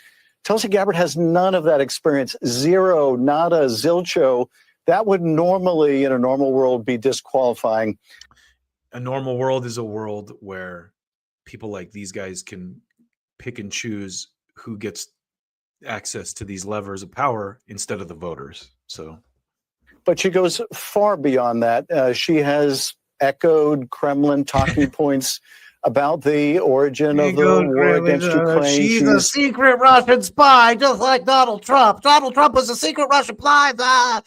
Tulsi Gabbard has none of that experience. Zero, nada, zilcho. That would normally, in a normal world, be disqualifying. A normal world is a world where people like these guys can pick and choose who gets access to these levers of power instead of the voters. So, but she goes far beyond that. She has echoed Kremlin talking points about the origin of the war against Ukraine. She's a secret Russian spy, just like Donald Trump. Donald Trump was a secret Russian spy.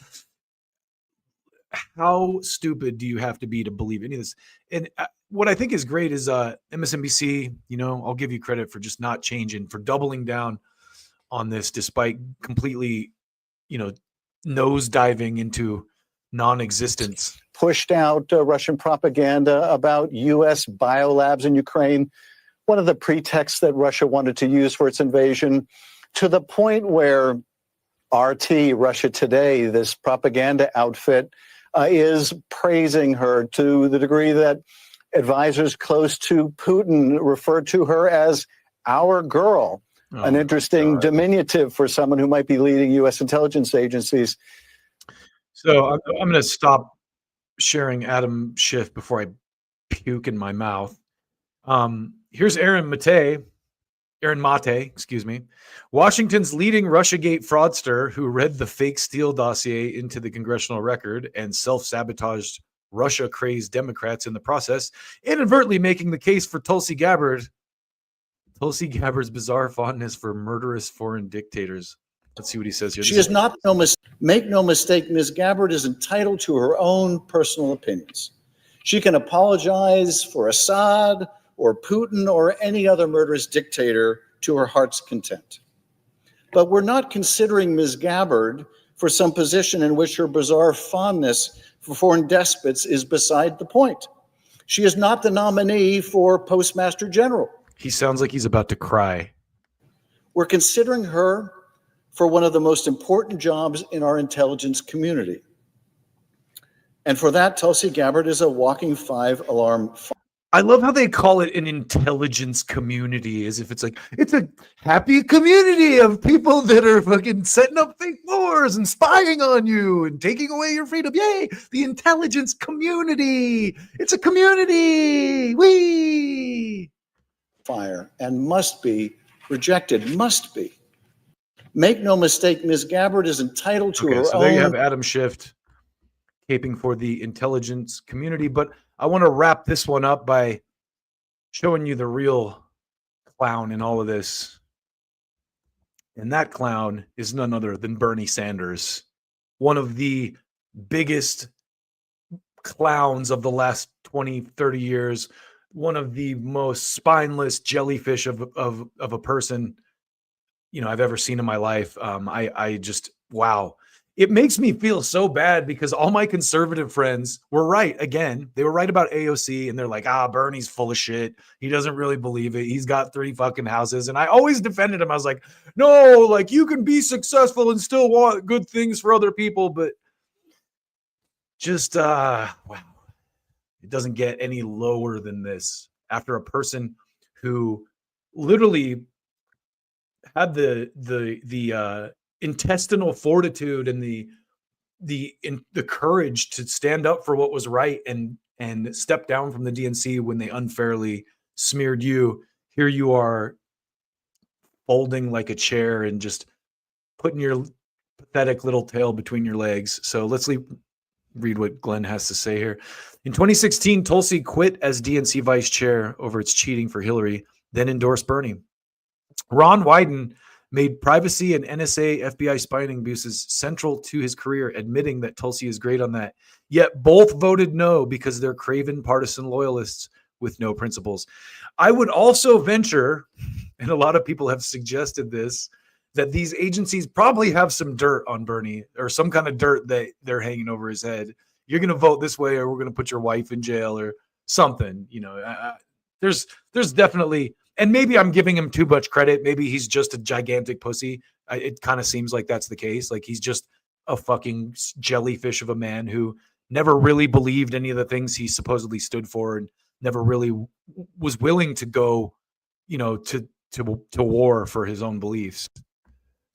How stupid do you have to be to believe any of this? And what I think is great is MSNBC, you know, I'll give you credit for just not changing, for doubling down on this despite completely, you know, nosediving into non-existence. Pushed out Russian propaganda about U.S. biolabs in Ukraine, one of the pretexts that Russia wanted to use for its invasion, to the point where RT, Russia Today, this propaganda outfit, is praising her to the degree that advisors close to Putin refer to her as our girl, an interesting diminutive for someone who might be leading U.S. intelligence agencies. So I'm going to stop sharing Adam Schiff before I puke in my mouth. Here's Aaron Mate, Washington's leading Russiagate fraudster who read the fake Steele dossier into the congressional record and self-sabotaged Russia-crazed Democrats in the process, inadvertently making the case for Tulsi Gabbard. Tulsi Gabbard's bizarre fondness for murderous foreign dictators. Let's see what he says here. She is not, make no mistake, Ms. Gabbard is entitled to her own personal opinions. She can apologize for Assad or Putin or any other murderous dictator to her heart's content. But we're not considering Ms. Gabbard for some position in which her bizarre fondness for foreign despots is beside the point. She is not the nominee for Postmaster General. He sounds like he's about to cry. We're considering her for one of the most important jobs in our intelligence community. And for that, Tulsi Gabbard is a walking five-alarm. I love how they call it an intelligence community, as if it's like, it's a happy community of people that are fucking setting up fake wars and spying on you and taking away your freedom. Yay, the intelligence community. It's a community. Whee! Fire and must be rejected, must be. Make no mistake, Ms. Gabbard is entitled to her own. So there you have Adam Schiff caping for the intelligence community. But I want to wrap this one up by showing you the real clown in all of this. And that clown is none other than Bernie Sanders, one of the biggest clowns of the last 20, 30 years, one of the most spineless jellyfish of a person, you know, I've ever seen in my life. I just, wow. It makes me feel so bad because all my conservative friends were right. Again, they were right about AOC and they're like, Bernie's full of shit. He doesn't really believe it. He's got 3 fucking houses. And I always defended him. I was like, no, like you can be successful and still want good things for other people. But just, wow. It doesn't get any lower than this after a person who literally had the intestinal fortitude and the courage to stand up for what was right and step down from the DNC when they unfairly smeared you. Here you are folding like a chair and just putting your pathetic little tail between your legs. So let's read what Glenn has to say here. In 2016, Tulsi quit as DNC vice chair over its cheating for Hillary, then endorsed Bernie. Ron Wyden made privacy and NSA FBI spying abuses central to his career, admitting that Tulsi is great on that. Yet both voted no because they're craven partisan loyalists with no principles. I would also venture, and a lot of people have suggested this, that these agencies probably have some dirt on Bernie or some kind of dirt that they're hanging over his head. You're going to vote this way or we're going to put your wife in jail or something. You know, there's definitely, and maybe I'm giving him too much credit. Maybe he's just a gigantic pussy. It kind of seems like that's the case. Like he's just a fucking jellyfish of a man who never really believed any of the things he supposedly stood for, and never really was willing to go, to war for his own beliefs.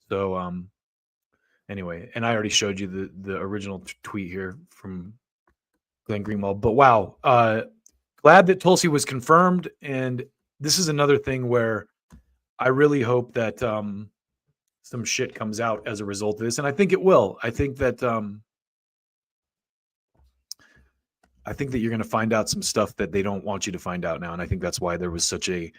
So anyway, and I already showed you the original tweet here from Glenn Greenwald. But wow, glad that Tulsi was confirmed, and this is another thing where I really hope that some shit comes out as a result of this, and I think it will. I think that you're going to find out some stuff that they don't want you to find out now, and I think that's why there was such a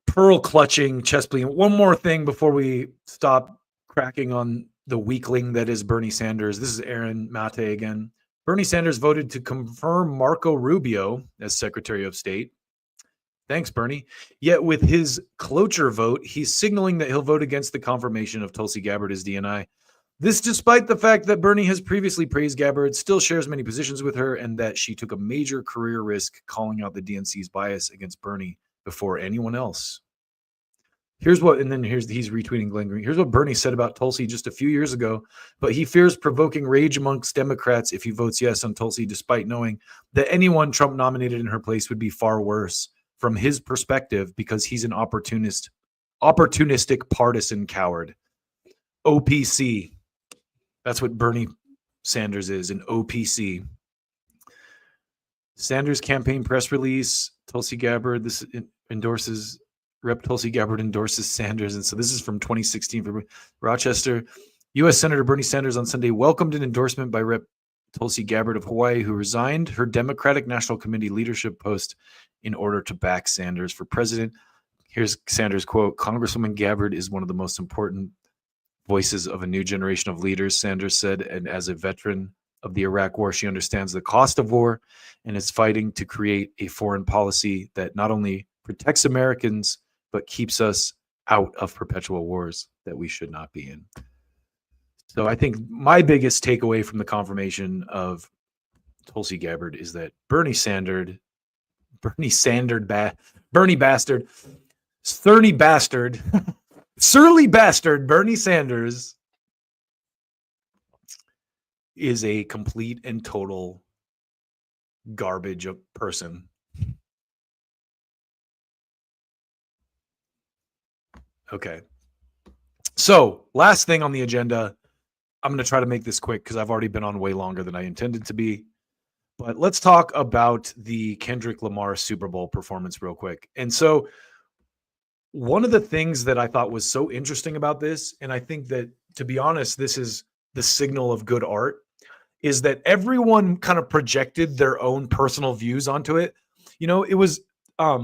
pearl clutching, chest bleeding. One more thing before we stop cracking on the weakling that is Bernie Sanders. This is Aaron Mate again. Bernie Sanders voted to confirm Marco Rubio as Secretary of State. Thanks, Bernie. Yet with his cloture vote, he's signaling that he'll vote against the confirmation of Tulsi Gabbard as DNI. This despite the fact that Bernie has previously praised Gabbard, still shares many positions with her, and that she took a major career risk calling out the DNC's bias against Bernie before anyone else. He's retweeting Glenn Green. Here's what Bernie said about Tulsi just a few years ago, but he fears provoking rage amongst Democrats if he votes yes on Tulsi, despite knowing that anyone Trump nominated in her place would be far worse from his perspective because he's an opportunistic partisan coward. OPC. That's what Bernie Sanders is, an OPC. Sanders campaign press release, Tulsi Gabbard, this endorses... Rep. Tulsi Gabbard endorses Sanders. And so this is from 2016 for Rochester. U.S. Senator Bernie Sanders on Sunday welcomed an endorsement by Rep. Tulsi Gabbard of Hawaii, who resigned her Democratic National Committee leadership post in order to back Sanders for president. Here's Sanders' quote: "Congresswoman Gabbard is one of the most important voices of a new generation of leaders," Sanders said, "and as a veteran of the Iraq War, she understands the cost of war and is fighting to create a foreign policy that not only protects Americans, but keeps us out of perpetual wars that we should not be in." So I think my biggest takeaway from the confirmation of Tulsi Gabbard is that Bernie bastard, surly bastard, Bernie Sanders is a complete and total garbage of person. Okay. So last thing on the agenda, I'm going to try to make this quick because I've already been on way longer than I intended to be. But let's talk about the Kendrick Lamar Super Bowl performance real quick. And so one of the things that I thought was so interesting about this, and I think that, to be honest, this is the signal of good art, is that everyone kind of projected their own personal views onto it. It was... I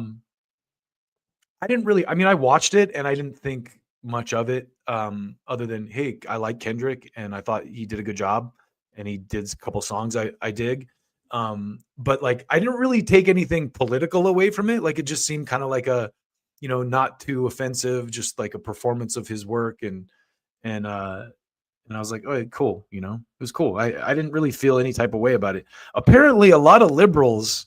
watched it and I didn't think much of it other than, hey, I like Kendrick and I thought he did a good job and he did a couple songs I dig. But I didn't really take anything political away from it. It just seemed kind of like a, not too offensive, just like a performance of his work. And I was like, oh, cool. It was cool. I didn't really feel any type of way about it. Apparently a lot of liberals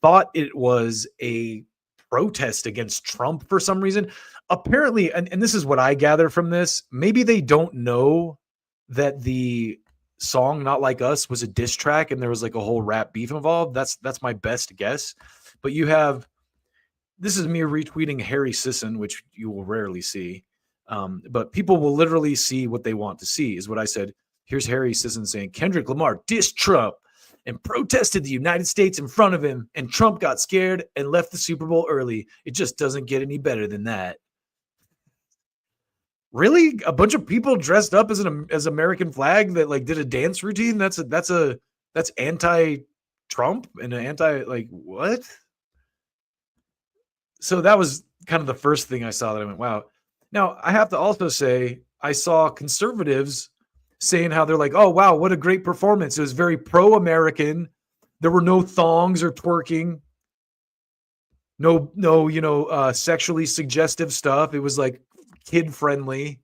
thought it was a protest against Trump for some reason. Apparently, and this is what I gather from this, maybe they don't know that the song Not Like Us was a diss track and there was a whole rap beef involved. That's my best guess. But this is me retweeting Harry Sisson, which you will rarely see. But people will literally see what they want to see, is what I said. Here's Harry Sisson saying, "Kendrick Lamar dissed Trump and protested the United States in front of him, and Trump got scared and left the Super Bowl early. It just doesn't get any better than that." Really? A bunch of people dressed up as American flag that did a dance routine? That's anti-Trump and an what? So that was kind of the first thing I saw that I went, wow. Now, I have to also say, I saw conservatives saying how they're like, oh, wow, what a great performance. It was very pro-American. There were no thongs or twerking. No, sexually suggestive stuff. It was kid-friendly.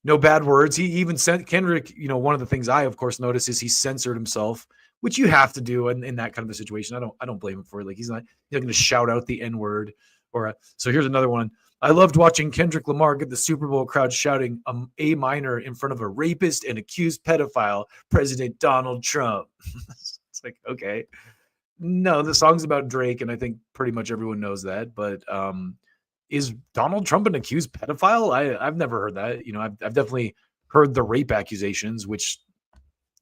No bad words. He even sent Kendrick, one of the things I, of course, noticed is he censored himself, which you have to do in that kind of a situation. I don't blame him for it. He's not going to shout out the N-word. So here's another one. I loved watching Kendrick Lamar get the Super Bowl crowd shouting A minor in front of a rapist and accused pedophile, President Donald Trump. It's like, okay. No, the song's about Drake, and I think pretty much everyone knows that. But is Donald Trump an accused pedophile? I've never heard that. You know, I've definitely heard the rape accusations, which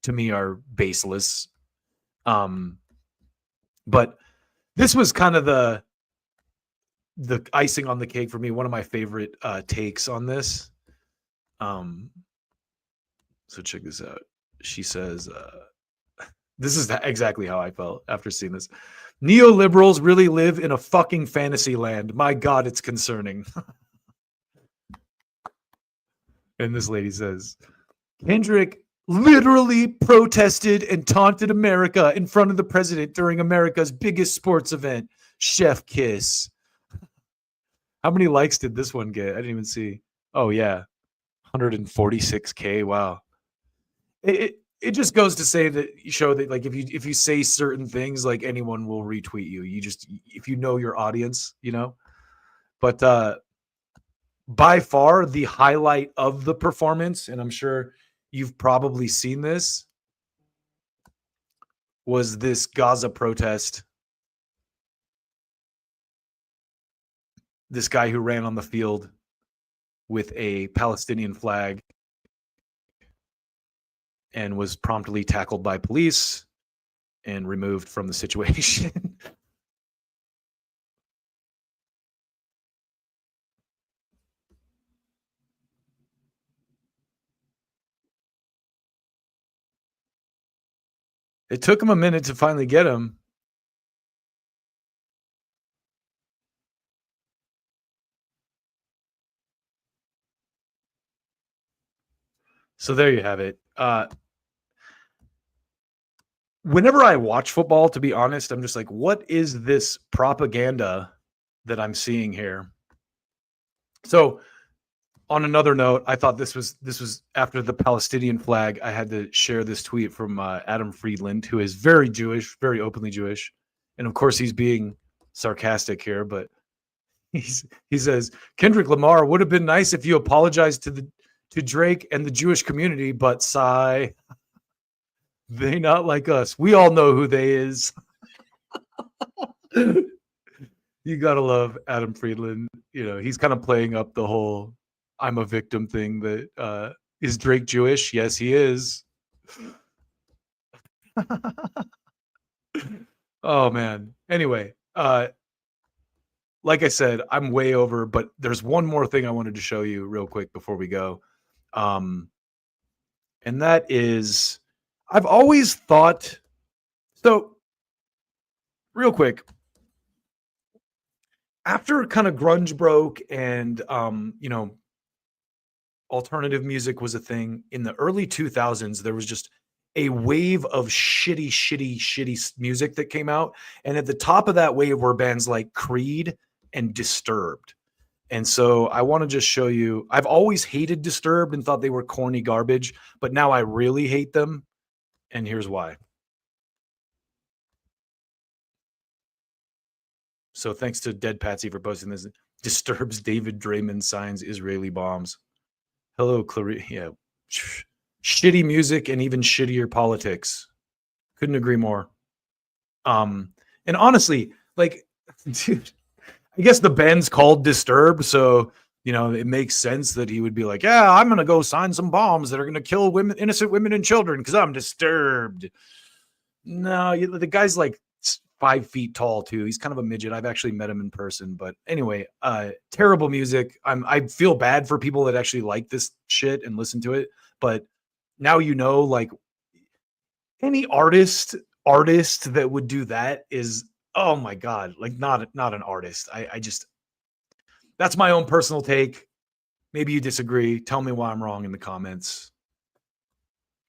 to me are baseless. But this was kind of the icing on the cake for me. One of my favorite takes on this. So check this out. She says, this is exactly how I felt after seeing this. Neoliberals really live in a fucking fantasy land. My God, it's concerning. And this lady says, Kendrick literally protested and taunted America in front of the president during America's biggest sports event, Chef Kiss. How many likes did this one get? I didn't even see. Oh, yeah. 146K. Wow. It just goes to say that you show that, like, if you say certain things, like, anyone will retweet you. You just, if you know your audience, you know. But by far the highlight of the performance, and I'm sure you've probably seen this, was this Gaza protest. This guy who ran on the field with a Palestinian flag and was promptly tackled by police and removed from the situation. It took him a minute to finally get him. So there you have it. Whenever I watch football, to be honest, I'm just like, what is this propaganda that I'm seeing here? So on another note, I thought this was after the Palestinian flag. I had to share this tweet from Adam Friedland, who is very Jewish, very openly Jewish. And of course, he's being sarcastic here, but he says, Kendrick Lamar, would have been nice if you apologized to Drake and the Jewish community, but sigh. They not like us. We all know who they is. You gotta love Adam Friedland. You know, he's kind of playing up the whole I'm a victim thing. That is Drake Jewish? Yes, he is. Oh man. Anyway, like I said, I'm way over, but there's one more thing I wanted to show you real quick before we go. And that is, I've always thought, so real quick, after kind of grunge broke and, you know, alternative music was a thing in the early 2000s, there was just a wave of shitty music that came out. And at the top of that wave were bands like Creed and Disturbed. And so I want to just show you, I've always hated Disturbed and thought they were corny garbage, but now I really hate them. And here's why. So thanks to Dead Patsy for posting this. Disturbs David Draymond signs Israeli bombs. Hello, Clarice. Yeah. Shitty music and even shittier politics. Couldn't agree more. And honestly, like, dude, I guess the band's called Disturbed, so you know it makes sense that he would be like, "Yeah, I'm gonna go sign some bombs that are gonna kill women, innocent women and children, because I'm disturbed." No, the guy's like 5 feet tall too. He's kind of a midget. I've actually met him in person, but anyway, terrible music. I feel bad for people that actually like this shit and listen to it, but now you know, like, any artist that would do that is, oh my God, like not an artist. I just, that's my own personal take. Maybe you disagree. Tell me why I'm wrong in the comments.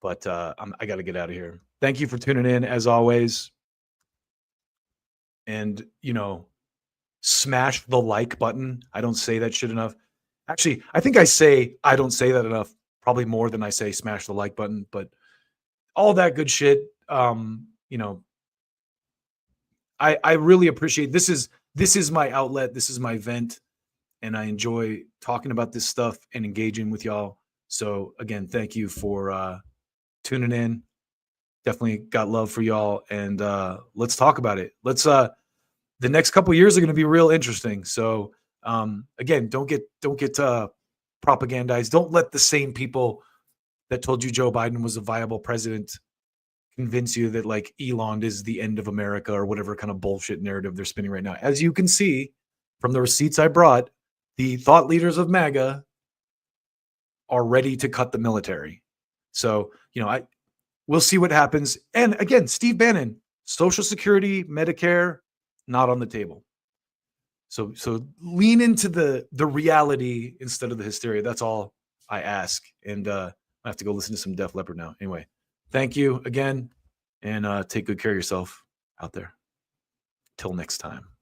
But I got to get out of here. Thank you for tuning in as always. And, you know, smash the like button. I don't say that shit enough. Actually, I think I don't say that enough, probably more than I say smash the like button, but all that good shit. You know, I really appreciate, this is my outlet. This is my vent. and I enjoy talking about this stuff and engaging with y'all. So again, thank you for tuning in. Definitely got love for y'all, and let's talk about it. Let's the next couple years are going to be real interesting. So again, don't get propagandized. Don't let the same people that told you Joe Biden was a viable president convince you that like Elon is the end of America or whatever kind of bullshit narrative they're spinning right now. As you can see from the receipts I brought, the thought leaders of MAGA are ready to cut the military. So, we'll see what happens. And again, Steve Bannon, Social Security, Medicare, not on the table. So lean into the reality instead of the hysteria. That's all I ask. And I have to go listen to some Def Leppard now. Anyway, thank you again, and take good care of yourself out there. Till next time.